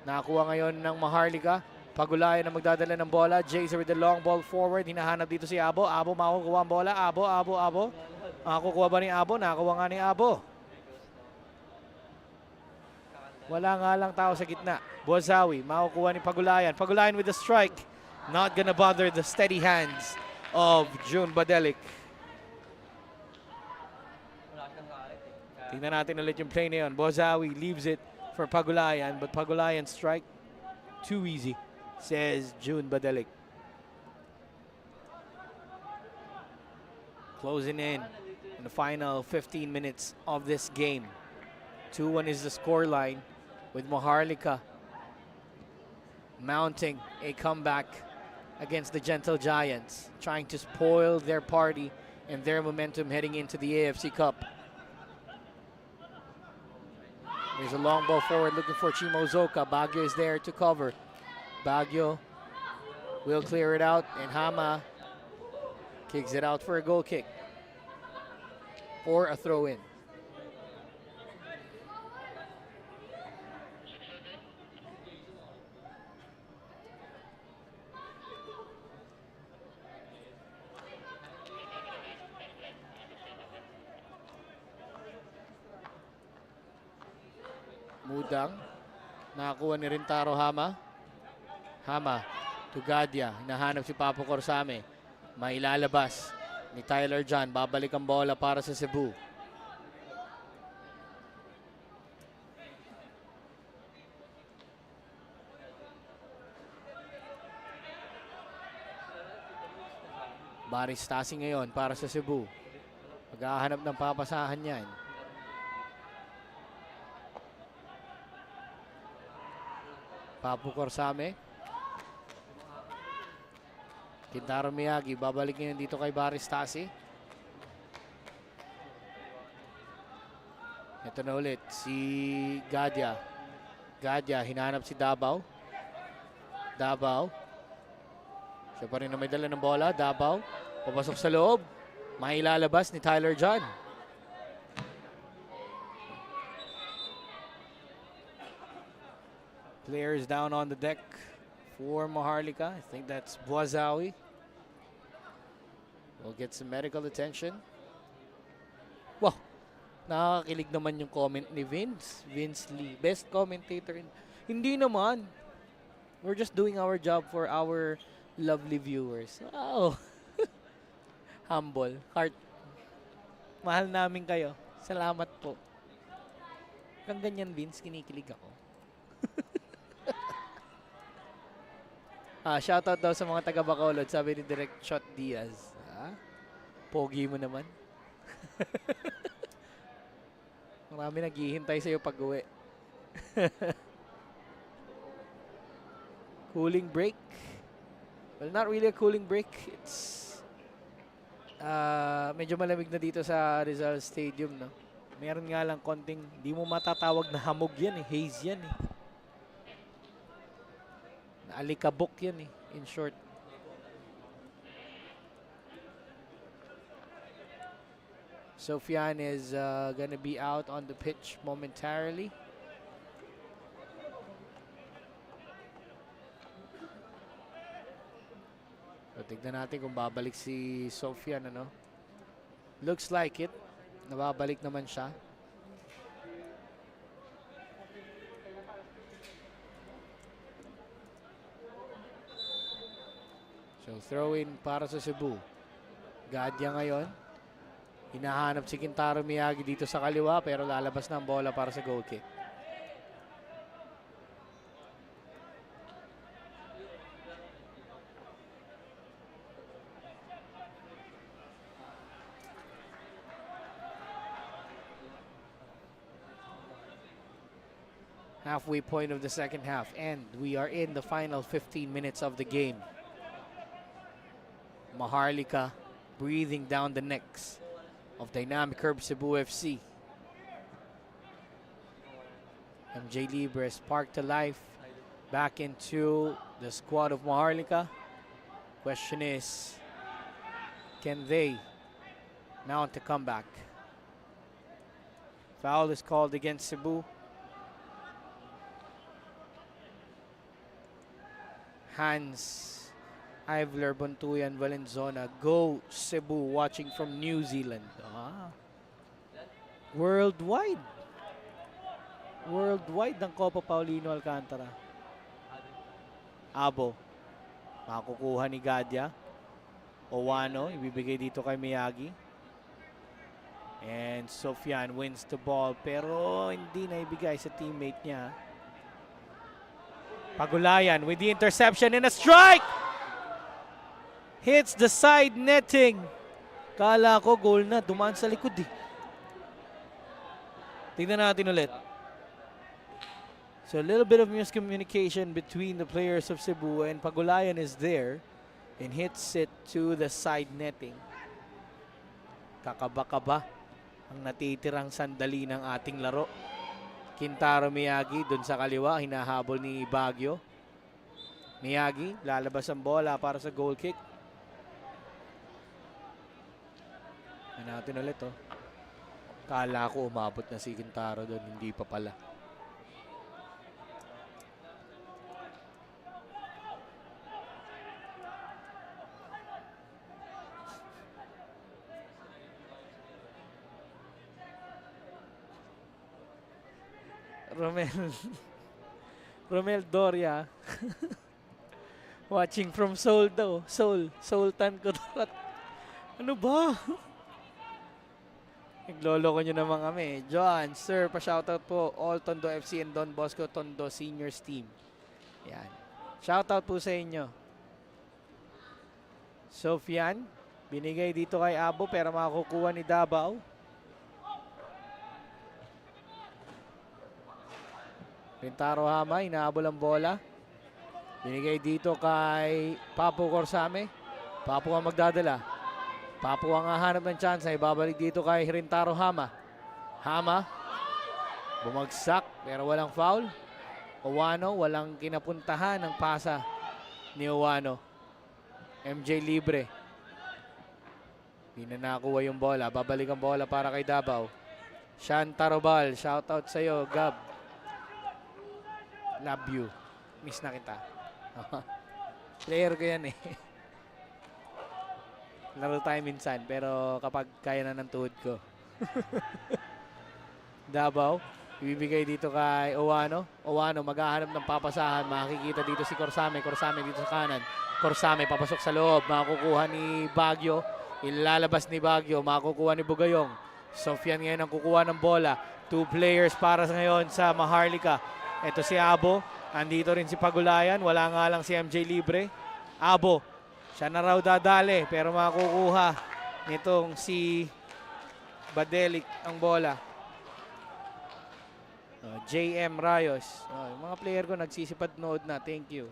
nakuha ngayon ng Maharlika. Pagulayan na magdadala ng bola. Jaser with the long ball forward. Hinahanap dito si Abo. Abo makukuha ang bola. Abo. Makukuha ba ni Abo? Nakuha nga ni Abo. Wala nga lang tao sa gitna. Buwazawi makukuha ni Pagulayan. Pagulayan with the strike. Not gonna bother the steady hands of June Badelic. Tingnan natin ulit yung play na yun. Buwazawi leaves it for Pagulayan, but Pagulayan strike too easy, says June Badelic. Closing in the final 15 minutes of this game. 2-1 is the scoreline with Maharlika mounting a comeback against the Gentle Giants, trying to spoil their party and their momentum heading into the AFC Cup. There's a long ball forward looking for Chimo Zoka. Baguio is there to cover. Baguio will clear it out, and Hama kicks it out for a goal kick or a throw in. Mudang, nakakuha ni Rintaro Hama. Hama to Gadya, hinahanap si Papo Corsame. Mailalabas ni Tyler John, babalik ang bola para sa Cebu. Baristasi ngayon para sa Cebu. Maghahanap ng papasahan yan. Papu Corsame. Kintaro Miyagi. Babalik ngayon dito kay Baristasi. Ito na ulit si Gadya. Gadya, hinahanap si Davao. Davao. Siya pa rin na may dala ng bola. Davao. Papasok sa loob. Mailalabas ni Tyler John. Players down on the deck for Maharlika. I think that's Buwazawi. We'll get some medical attention. Wow, nakakakilig naman yung comment ni Vince Lee. Best commentator. Hindi naman. We're just doing our job for our lovely viewers. Wow. Humble. Heart. Mahal namin kayo. Salamat po. Kang ganyan, Vince, kinikilig ako. Shoutout daw sa mga taga Bacolod, sabi ni Direct Shot Diaz. Pogi mo naman. Marami naghihintay sa'yo pag-uwi. Cooling break. Well, not really a cooling break. It's medyo malamig na dito sa Rizal Stadium, no? Meron nga lang konting, di mo matatawag na hamog yan eh. Haze yan eh. Alikabok yan eh, in short. Sofian is gonna be out on the pitch momentarily. So, tignan natin kung babalik si Sofian, ano. Looks like it. Nababalik naman siya. So, throw in para sa Cebu. Gadya ngayon. Hinahanap si Kintaro Miyagi dito sa kaliwa pero lalabas na ang bola para sa goal kick. Halfway point of the second half, and we are in the final 15 minutes of the game. Maharlika breathing down the necks of Dynamic Herb Cebu FC. MJ Libre sparked to life back into the squad of Maharlika. Question is, can they mount a comeback? Foul is called against Cebu. Hans Ivler Bontuyan Valenzona. Go Cebu, watching from New Zealand. Worldwide. Worldwide ng Copa Paulino Alcantara. Abo. Makukuha ni Gadya. Owano, ibibigay dito kay Miyagi. And Sofian wins the ball pero hindi na ibigay sa teammate niya. Pagulayan with the interception and a strike! Hits the side netting. Kala ko goal na, dumaan sa likod eh. Tingnan natin ulit. So a little bit of miscommunication between the players of Cebu, and Pagulayan is there and hits it to the side netting. Kakaba-kaba ang natitirang sandali ng ating laro. Kintaro Miyagi dun sa kaliwa, hinahabol ni Baguio. Miyagi, lalabas ang bola para sa goal kick. Natin ulit oh. Kala ko umabot na si Kintaro doon, hindi pa pala. Romel Doria watching from Seoul daw. Sultan ko. Ano ba? Nagloloko nyo naman kami. John, sir, pa-shoutout po all Tondo FC and Don Bosco Tondo Seniors team. Yan. Shoutout po sa inyo. Sofian, binigay dito kay Abo pero makukuha ni Davao. Pintaro Hama, inaabol ang bola. Binigay dito kay Papu Corsame. Papu ang magdadala. Papu ang hahanap ng chance. Ibabalik dito kay Rintaro Hama. Hama. Bumagsak pero walang foul. Owano, walang kinapuntahan ng pasa ni Owano. MJ Libre. Hindi na nakuha yung bola. Babalik ang bola para kay Davao. Shanta Robal, shoutout sa'yo, Gab. Love you. Miss na kita. Player ko yan eh. Laro tayo minsan pero kapag kaya na ng tuhod ko. Davao, ibibigay dito kay Owano. Owano maghahanap ng papasahan. Makikita dito si Corsame. Corsame dito sa kanan. Corsame papasok sa loob. Makukuha ni Baguio. Ilalabas ni Baguio. Makukuha ni Bugayong. Sofian ngayon ang kukuha ng bola. 2 players para ngayon sa Maharlika. Ito si Abo. Andito rin si Pagulayan. Wala nga lang si MJ Libre. Abo. Siya na raw dadali. Pero makukuha nitong si Badelik ang bola. JM Rayos. Yung mga player ko nagsisipad nood na. Thank you.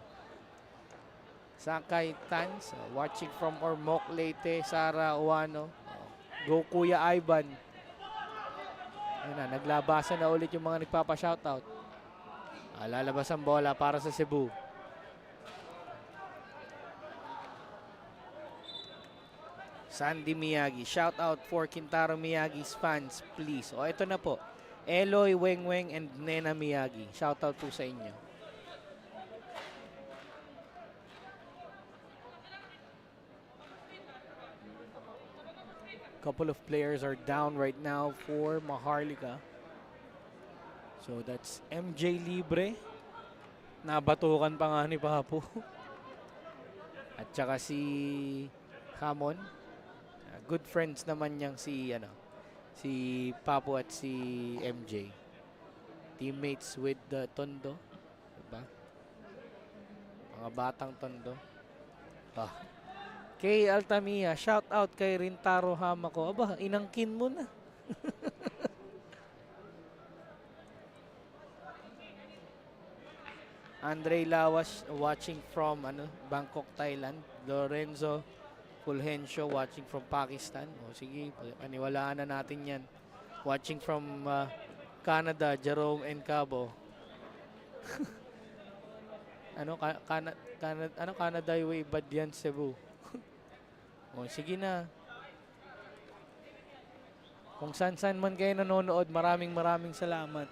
Sakay Tans. Watching from Ormoc, Leyte. Sara Owano. Go Kuya Ivan. Ayun na. Naglabasan na ulit yung mga nagpapa-shoutout. Lalabas ang bola para sa Cebu. Sandy Miyagi. Shout out for Kintaro Miyagi's fans, please. O, ito na po. Eloy Wengweng and Nena Miyagi. Shout out po sa inyo. Couple of players are down right now for Maharlika. So that's MJ Libre. Nabatukan pa nga ni Papu. At saka si Hamon. Good friends naman niyang si Papu at si MJ. Teammates with Tondo, diba? Mga batang Tondo. Kay Altamia, shout out kay Rintaro Hamako. Aba, inangkin mo na. Andre Lawas watching from Bangkok, Thailand. Lorenzo Fulgencio watching from Pakistan. O sige, paniwalaan na natin yan. Watching from Canada, Jerome Encabo. Canada way bad yan, Cebu. O sige na. Kung saan man kayo nanonood, maraming salamat.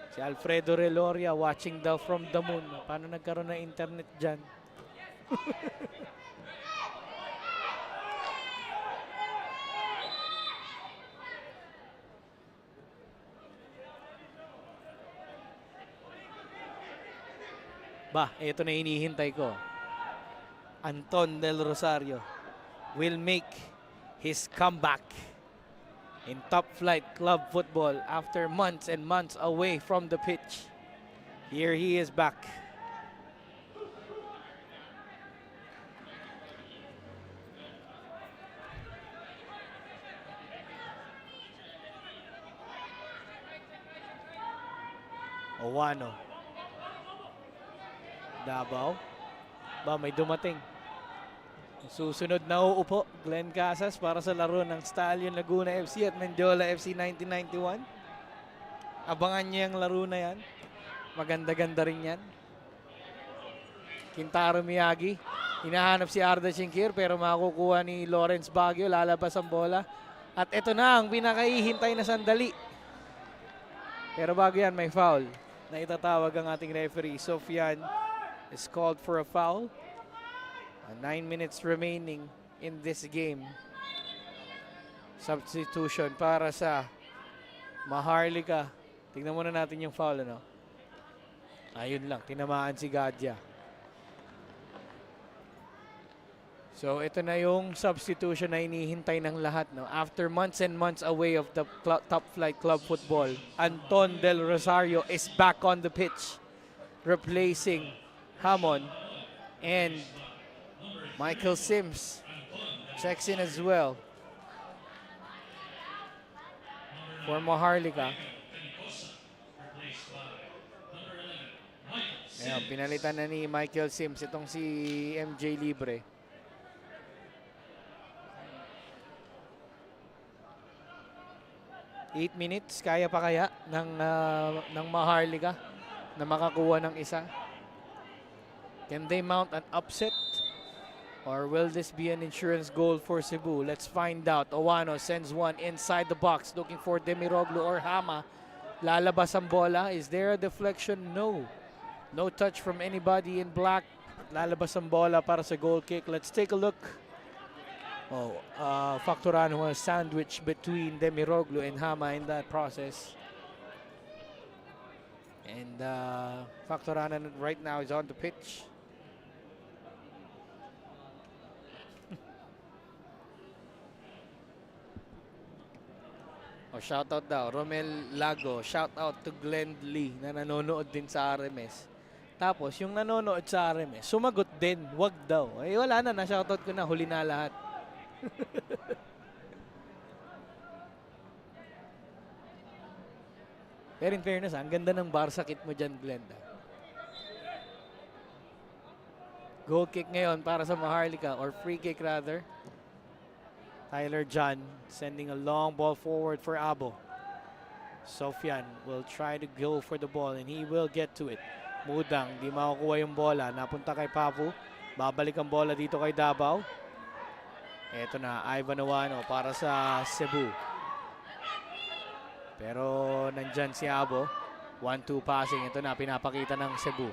Si Alfredo Reloria watching daw from the moon. Paano nagkaroon ng internet dyan? Ito na hinihintay ko. Anton Del Rosario will make his comeback in top flight club football after months and months away from the pitch. Here he is back. Owano. Davao. May dumating. Susunod na uupo, Glenn Casas para sa laro ng Stallion Laguna FC at Mendiola FC 1991. Abangan niyo yung laro na yan. Maganda-ganda rin yan. Kintaro Miyagi. Hinahanap si Arda Chinkir pero makukuha ni Lawrence Baguio. Lalabas ang bola. At ito na ang pinakaihintay na sandali. Pero bago yan, may foul na itatawag ang ating referee. Sofian is called for a foul. 9 minutes remaining in this game. Substitution para sa Maharlika. Tingnan muna natin yung foul, Ayun lang, tinamaan si Gadya. So ito na yung substitution na hinihintay ng lahat, After months and months away of the top flight club football, Anton Del Rosario is back on the pitch, replacing Hamon, and Michael Sims checks in as well for Maharlika. Ayan, pinalitan na ni Michael Sims itong si MJ Libre. Eight minutes, kaya pa kaya ng Maharlika na makakuha ng isa? Can they mount an upset? Or will this be an insurance goal for Cebu? Let's find out. Owano sends one inside the box looking for Demiroglu or Hama. Lalabas ang bola. Is there a deflection? No. No touch from anybody in black. Lalabas ang bola para sa goal kick. Let's take a look. Factorano was sandwiched between Demiroglu and Hama in that process. And Factorano right now is on the pitch. Shoutout daw, Romel Lago. Shoutout to Glenn Lee na nanonood din sa RMS. Tapos, yung nanonood sa RMS, sumagot din, wag daw. Wala na, na-shoutout ko na, huli na lahat. Pero in fairness, ang ganda ng bar sakit mo dyan, Glenn. Goal kick ngayon para sa Maharlika, or free kick rather. Tyler John sending a long ball forward for Abo. Sofian will try to go for the ball and he will get to it. Mudang, di makukuha yung bola. Napunta kay Papu. Babalik ang bola dito kay Davao. Ito na, Ivan Owano para sa Cebu. Pero nandyan si Abo. 1-2 passing. Ito na, pinapakita ng Cebu.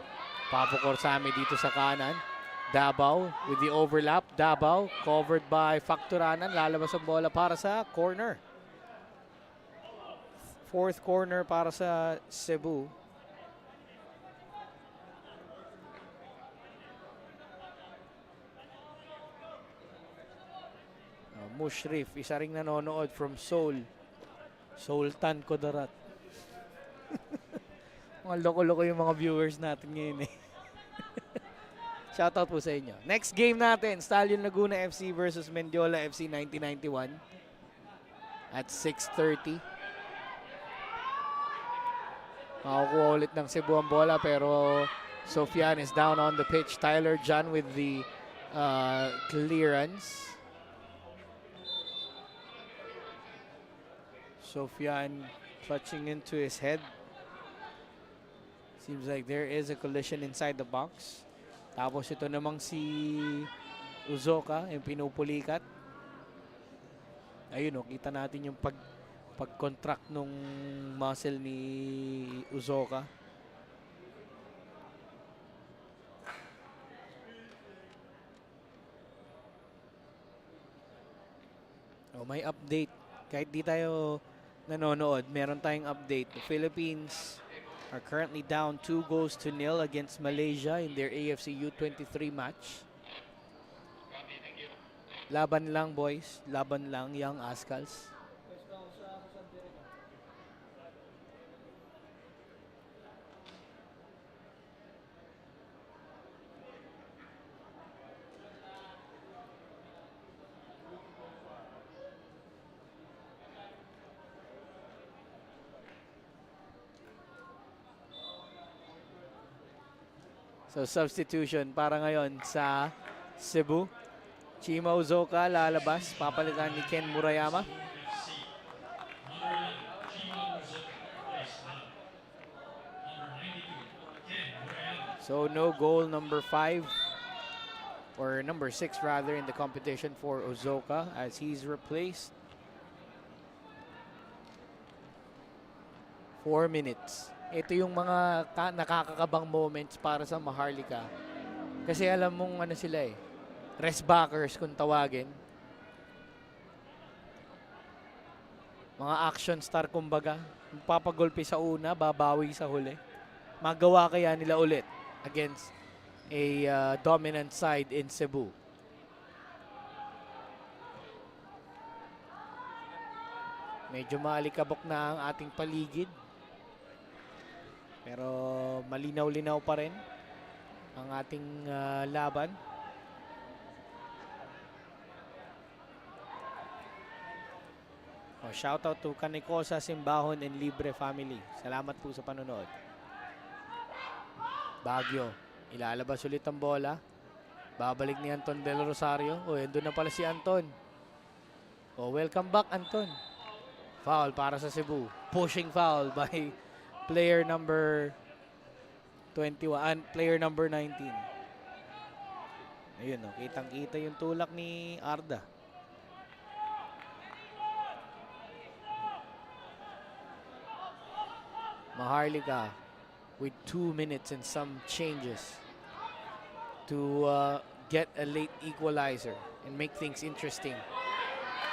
Papu Corsame dito sa kanan. Davao with the overlap. Davao covered by Facturanan. Lalabas ang bola para sa corner. Fourth corner para sa Cebu. Mushrif, isa ring nanonood from Seoul. Sultan Kudarat. Mga loko-loko yung mga viewers natin ngayon eh. Shoutout po sa inyo. Next game natin, Stallion Laguna FC versus Mendiola FC 1991 at 6:30. Makukuha ulit ng Cebu ang bola pero Sofian is down on the pitch. Tyler John with the clearance. Sofian clutching into his head. Seems like there is a collision inside the box. Tapos ito namang si Uzoka, yung pinupulikat. Ayun o, kita natin yung pag-contract nung muscle ni Uzoka. Oh, may update. Kahit di tayo nanonood, meron tayong update. The Philippines are currently down 2-0 against Malaysia in their AFC U23 match. Laban lang, boys. Laban lang, young Ascals. So substitution para ngayon sa Cebu. Chima Uzoka lalabas, papalitan ni Ken Murayama. So no goal number 5 or number 6 rather in the competition for Uzoka as he's replaced. 4 minutes. Ito yung mga nakakakabang moments para sa Maharlika. Kasi alam mong ano sila eh. Rest backers kung tawagin. Mga action star kumbaga. Papagolpe sa una, babawi sa huli. Magawa kaya nila ulit against a dominant side in Cebu. Medyo maalikabok na ang ating paligid. Pero malinaw-linaw pa rin ang ating laban. Shoutout to Kanikosa, Simbahon and Libre family. Salamat po sa panonood. Baguio, ilalabas ulit ang bola. Babalik ni Anton Del Rosario. Doon na pala si Anton. Welcome back, Anton. Foul para sa Cebu. Pushing foul by player number 21 and player number 19. Ayun, kitang-kita yung tulak ni Arda. Maharlika with 2 minutes and some changes to get a late equalizer and make things interesting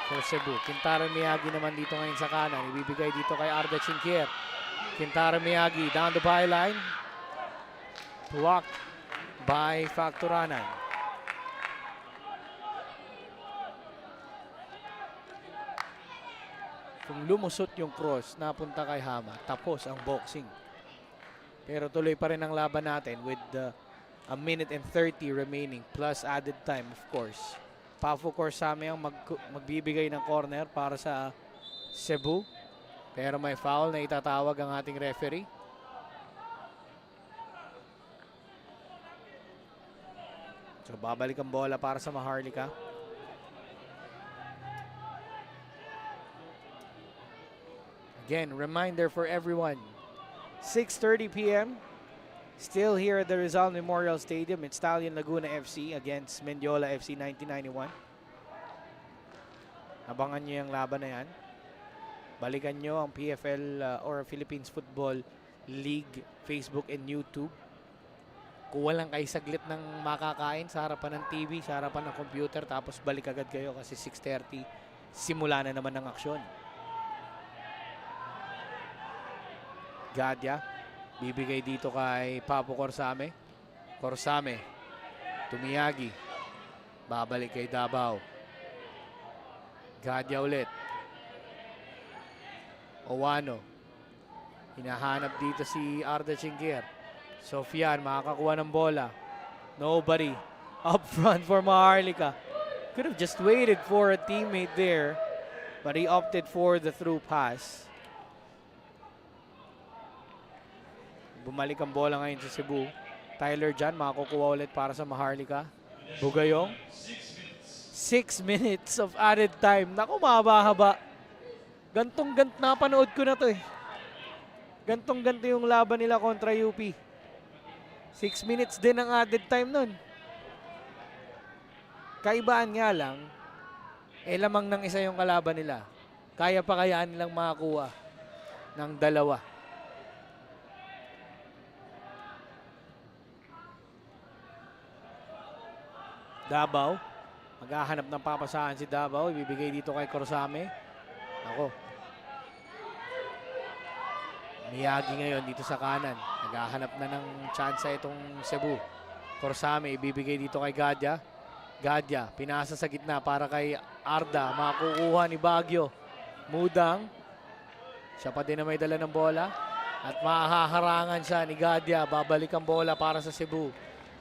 for Cebu. Kintara Miyagi naman dito ngayon sa kanan. Ibibigay dito kay Arda Chinquier. Kintara Miyagi down the byline. Blocked by Factoranan. Kung lumusot yung cross, napunta kay Hama. Tapos ang boxing. Pero tuloy pa rin ang laban natin with a minute and 30 remaining plus added time of course. Pafo Corsame ang magbibigay ng corner para sa Cebu. Pero may foul na itatawag ang ating referee. So babalik ang bola para sa Maharlika. Again, reminder for everyone. 6:30 p.m. Still here at the Rizal Memorial Stadium. It's Stallion Laguna FC against Mendiola FC 1991. Abangan nyo yung laban na yan. Balikan nyo ang PFL or Philippines Football League Facebook and YouTube. Kuha lang kayo saglit ng makakain sa harapan ng TV, sa harapan ng computer, tapos balik agad kayo kasi 6:30 simula na naman ng aksyon. Gadya, bibigay dito kay Papo Corsame. Corsame, Tumiyagi, babalik kay Davao. Gadya ulit. Owano. Hinahanap dito si Arda Chinguer. Sofian makakakuha ng bola. Nobody. Up front for Maharlika. Could have just waited for a teammate there. But he opted for the through pass. Bumalik ang bola ngayon sa Cebu. Tyler dyan, makakukuha ulit para sa Maharlika. Bugayong. 6 minutes of added time. Naku, mahaba-haba. Gantong-gant napanood ko na to eh. Gantong-ganto yung laban nila kontra UP. 6 minutes din ang added time nun. Kaibaan nga lang, lamang ng isa yung kalaban nila. Kaya pa kayaan nilang makakuha ng dalawa. Davao. Maghahanap ng papasahan si Davao. Ibibigay dito kay Corsame. Ako. Miyagi ngayon dito sa kanan. Naghahanap na ng tsansa itong Cebu. Corsame ibibigay dito kay Gadya. Gadya, pinasa sa gitna para kay Arda. Makukuha ni Baguio. Mudang. Siya pa din na may dala ng bola. At mahaharangan siya ni Gadya. Babalik ang bola para sa Cebu.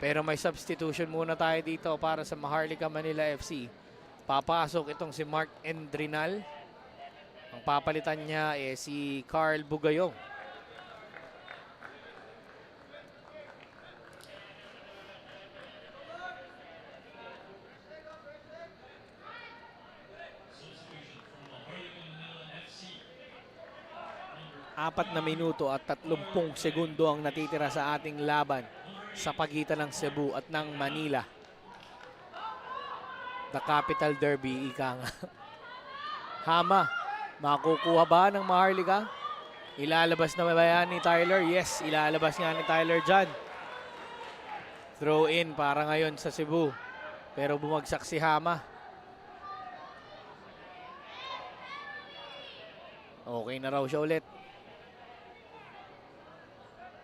Pero may substitution muna tayo dito para sa Maharlika Manila FC. Papasok itong si Mark Endrinal. Ang papalitan niya si Carl Bugayong. Apat na minuto at 30 segundo ang natitira sa ating laban sa pagitan ng Cebu at ng Manila. The Capital Derby, ika nga. Hama, makukuha ba ng Maharlika? Ilalabas na ba yan ni Tyler? Yes, ilalabas nga ni Tyler dyan. Throw in para ngayon sa Cebu. Pero bumagsak si Hama. Okay na raw siya ulit.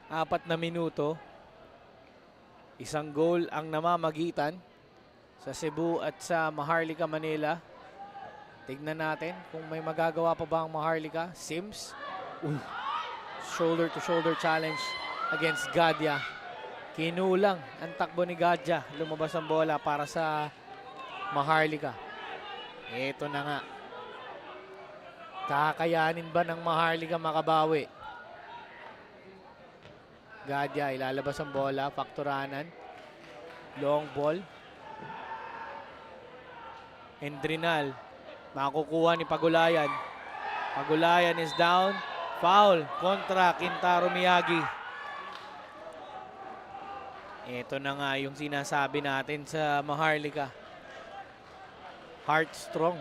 4 na minuto. Isang goal ang namamagitan sa Cebu at sa Maharlika Manila. Tignan natin kung may magagawa pa ba ang Maharlika. Sims. Shoulder to shoulder challenge against Gadya. Kinulang ang takbo ni Gadya. Lumabas ang bola para sa Maharlika. Ito na nga. Kakayanin ba ng Maharlika makabawi? Gadya, ilalabas ang bola. Fakturanan. Long ball. Endrinal. Makukuha ni Pagulayan. Pagulayan is down. Foul kontra Kintaro Miyagi. Ito na nga yung sinasabi natin sa Maharlika. Heart strong.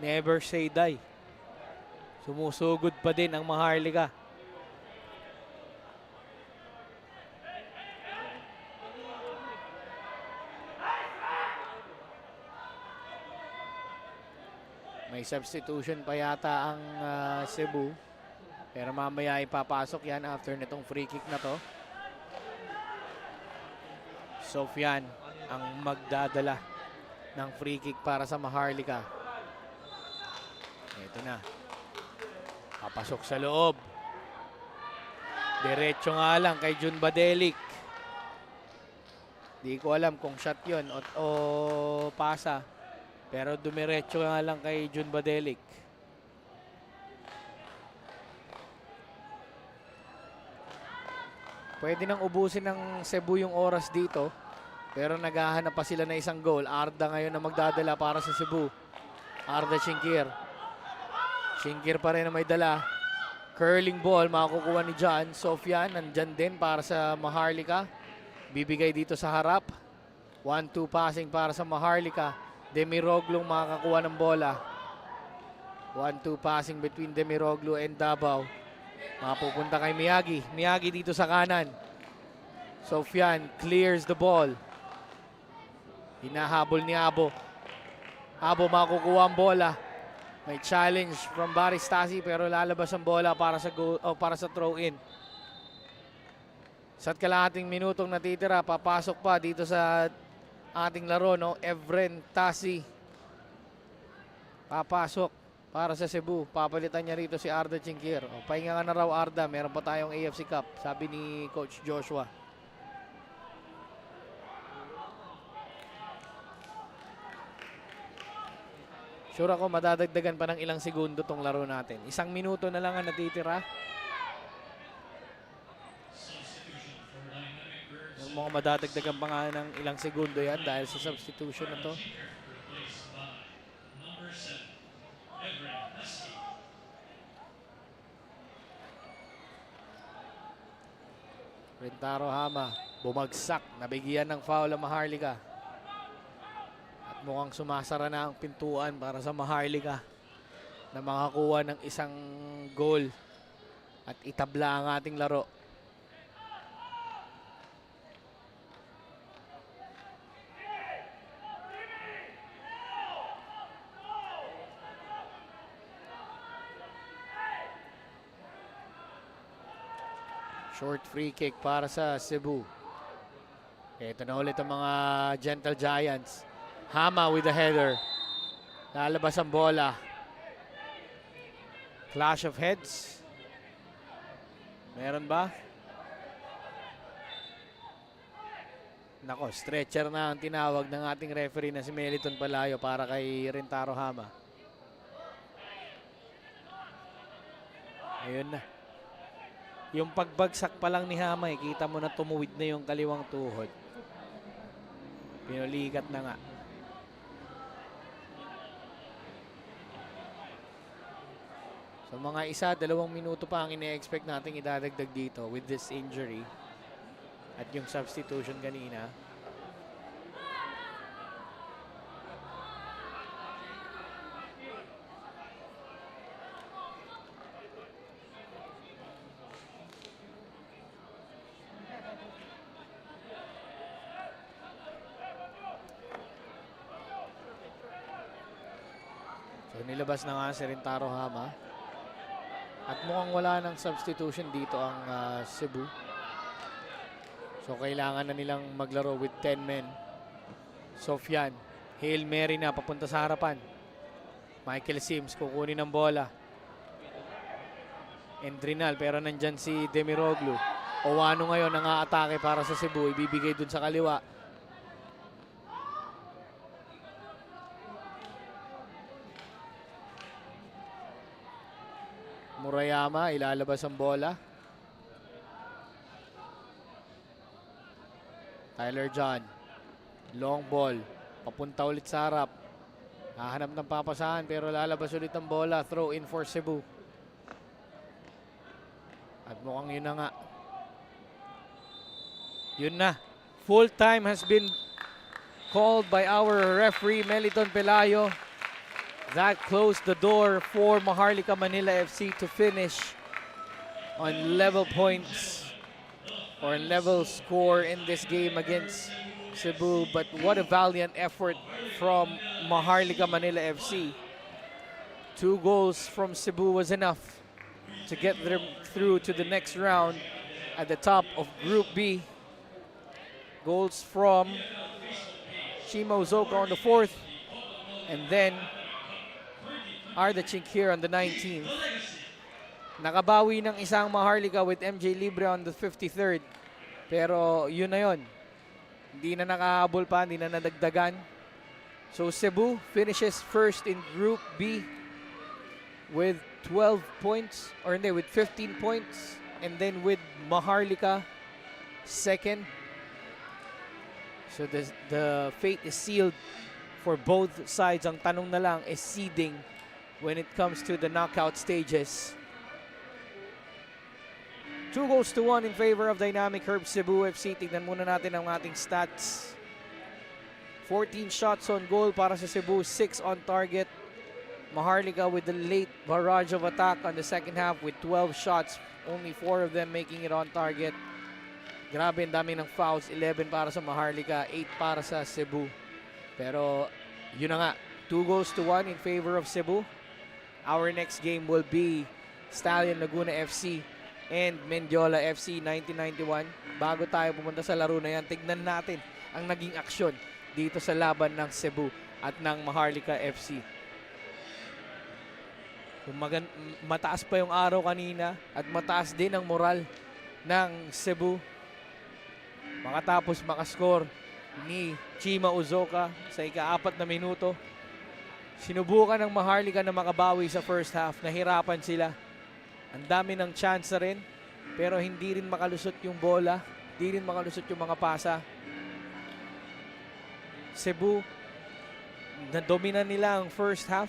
Never say die. Sumusugod pa din ang Maharlika. May substitution pa yata ang Cebu. Pero mamaya ipapasok yan after nitong free kick na to. Sofian ang magdadala ng free kick para sa Maharlika. Ito na. Papasok sa loob. Diretso nga lang kay Jun Badelik. Di ko alam kung shot yun o pasa. Pero dumiretso nga lang kay Jun Badelik. Pwede nang ubusin ng Cebu yung oras dito. Pero naghahanap pa sila na isang goal. Arda ngayon na magdadala para sa Cebu. Arda Chinguer. Chinguer pa rin na may dala. Curling ball, makukuha ni John. Sofian, nandyan din para sa Maharlika. Bibigay dito sa harap. 1-2 passing para sa Maharlika. Demiroglu makakakuha ng bola. 1-2 passing between Demiroglu and Davao. Mapupunta kay Miyagi. Miyagi dito sa kanan. Sofian clears the ball. Hinahabol ni Abo. Abo makukuha ang bola. May challenge from Baristasi pero lalabas ang bola para sa goal, para sa throw in. Sa kalahating minutong natitira, papasok pa dito sa ating laro, no? Evren Tasi. Papasok para sa Cebu. Papalitan niya rito si Arda Chinquir. O, pahinga nga na raw Arda. Meron pa tayong AFC Cup, sabi ni Coach Joshua. Sure ako madadagdagan pa ng ilang segundo tong laro natin. 1 minuto na lang ang natitira. Substitution for dynamic curve. Mukhang madadagdagan pa nga ng ilang segundo yan dahil sa substitution na to. Replaced by number 7, Everett Husky. Rentaro Hama, bumagsak, nabigyan ng foul ang Maharlika. At mukhang sumasara na ang pintuan para sa Maharlika na makakuha ng isang goal at itabla ang ating laro. Short free kick para sa Cebu. Ito na ulit ang mga Gentle Giants. Hama with the header. Lalabas ang bola. Clash of heads. Meron ba? Nako, stretcher na ang tinawag ng ating referee na si Meliton Palayo para kay Rentaro Hama. Ayun na. Yung pagbagsak pa lang ni Hama, kita mo na tumuwid na yung kaliwang tuhod. Pinulikat na nga. So mga 1-2 minuto pa ang ine-expect natin idadagdag dito with this injury. At yung substitution kanina. So nilabas na nga si Rentaro Hama. At mukhang wala ng substitution dito ang Cebu. So kailangan na nilang maglaro with 10 men. Sofyan, Hail Mary na papunta sa harapan. Michael Sims kukunin ng bola. Endrinal pero nandyan si Demiroglu. Owano ngayon ang aatake para sa Cebu. Ibibigay dun sa kaliwa. Murayama, ilalabas ang bola. Tyler John. Long ball. Papunta ulit sa harap. Hahanap ng papasahan pero lalabas ulit ang bola. Throw in for Cebu. At mukhang yun na nga. Yun na. Full time has been called by our referee Meliton Pelayo. That closed the door for Maharlika Manila FC to finish on level points or level score in this game against Cebu. But what a valiant effort from Maharlika Manila FC. 2 goals from Cebu was enough to get them through to the next round at the top of Group B. Goals from Shimo Zoka on the 4th and then Arda Chinquir on the 19th. Nakabawi ng isang Maharlika with MJ Libre on the 53rd. Pero yun na yun. Hindi na nakahabol pa, hindi na nadagdagan. So Cebu finishes first in Group B with 12 points, or hindi, with 15 points. And then with Maharlika second. So the fate is sealed for both sides. Ang tanong na lang is seeding when it comes to the knockout stages. 2-1 in favor of Dynamic Herb Cebu FC. Tignan muna natin ang ating stats. 14 shots on goal para sa Cebu, 6 on target. Maharlika with the late barrage of attack on the second half with 12 shots. Only 4 of them making it on target. Grabe, ang dami ng fouls. 11 para sa Maharlika, 8 para sa Cebu. Pero yun na nga, 2-1 in favor of Cebu. Our next game will be Stallion Laguna FC and Mendiola FC 1991. Bago tayo pumunta sa laro na yan, tignan natin ang naging aksyon dito sa laban ng Cebu at ng Maharlika FC. Mataas pa yung araw kanina at mataas din ang moral ng Cebu. Makatapos makascore ni Chima Uzoka sa ika-4 na minuto. Sinubukan ng Maharlika na makabawi sa first half. Nahirapan sila. Ang dami ng chance rin, pero hindi rin makalusot yung bola. Hindi rin makalusot yung mga pasa. Cebu, nadomina nila ang first half,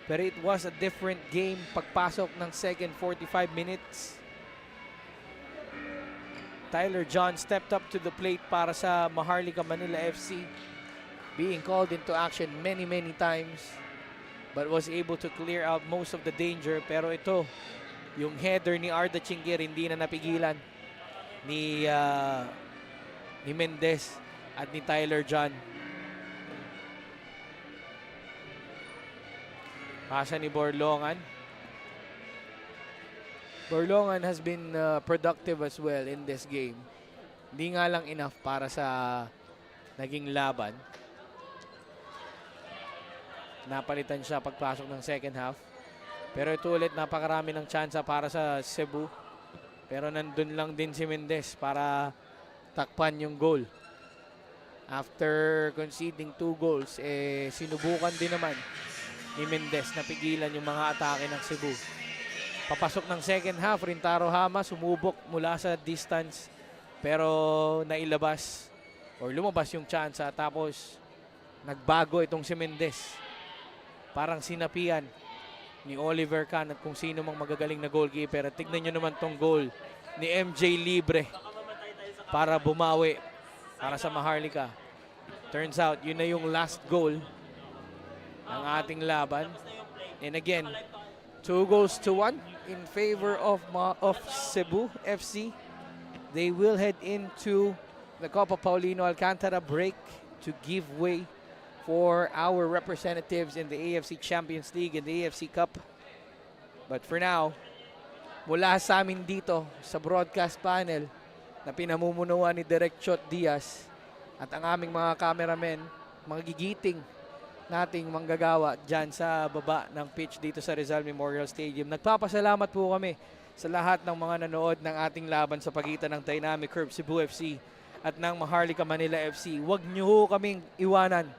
pero it was a different game pagpasok ng second 45 minutes. Tyler John stepped up to the plate para sa Maharlika Manila FC, being called into action many times, but was able to clear out most of the danger. Pero ito, yung header ni Arda Chingir, hindi na napigilan ni Mendez at ni Tyler John. Pasa ni Borlongan. Borlongan has been productive as well in this game. Hindi nga lang enough para sa naging laban. Napalitan siya pagpasok ng second half. Pero ito ulit, napakarami ng tsansa para sa Cebu. Pero nandun lang din si Mendez para takpan yung goal. After conceding 2 goals, sinubukan din naman ni Mendez na pigilan yung mga atake ng Cebu. Papasok ng second half, Rintaro Hama sumubok mula sa distance pero nailabas or lumabas yung tsansa, tapos nagbago itong si Mendez. Parang sinapian ni Oliver Can at kung sino mang magagaling na goalkeeper. At tignan nyo naman tong goal ni MJ Libre para bumawi para sa Maharlika. Turns out, yun na yung last goal ng ating laban. And again, 2-1 in favor of Cebu FC. They will head into the Copa Paulino Alcantara break to give way for our representatives in the AFC Champions League and the AFC Cup. But for now, mula sa amin dito sa broadcast panel na pinamumunuan ni Direk Chot Diaz at ang aming mga cameramen, mga gigiting nating manggagawa dyan sa baba ng pitch dito sa Rizal Memorial Stadium. Nagpapasalamat po kami sa lahat ng mga nanood ng ating laban sa pagitan ng Dynamic Curve Cebu FC at ng Maharlika Manila FC. Huwag niyo ho kaming iwanan.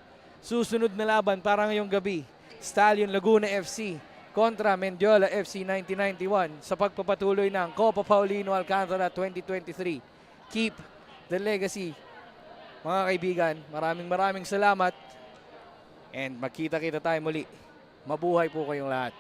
Susunod na laban para ngayong gabi, Stallion Laguna FC kontra Mendiola FC 1991 sa pagpapatuloy ng Copa Paulino Alcantara 2023. Keep the legacy. Mga kaibigan, maraming salamat. And magkita-kita tayo muli. Mabuhay po kayong lahat.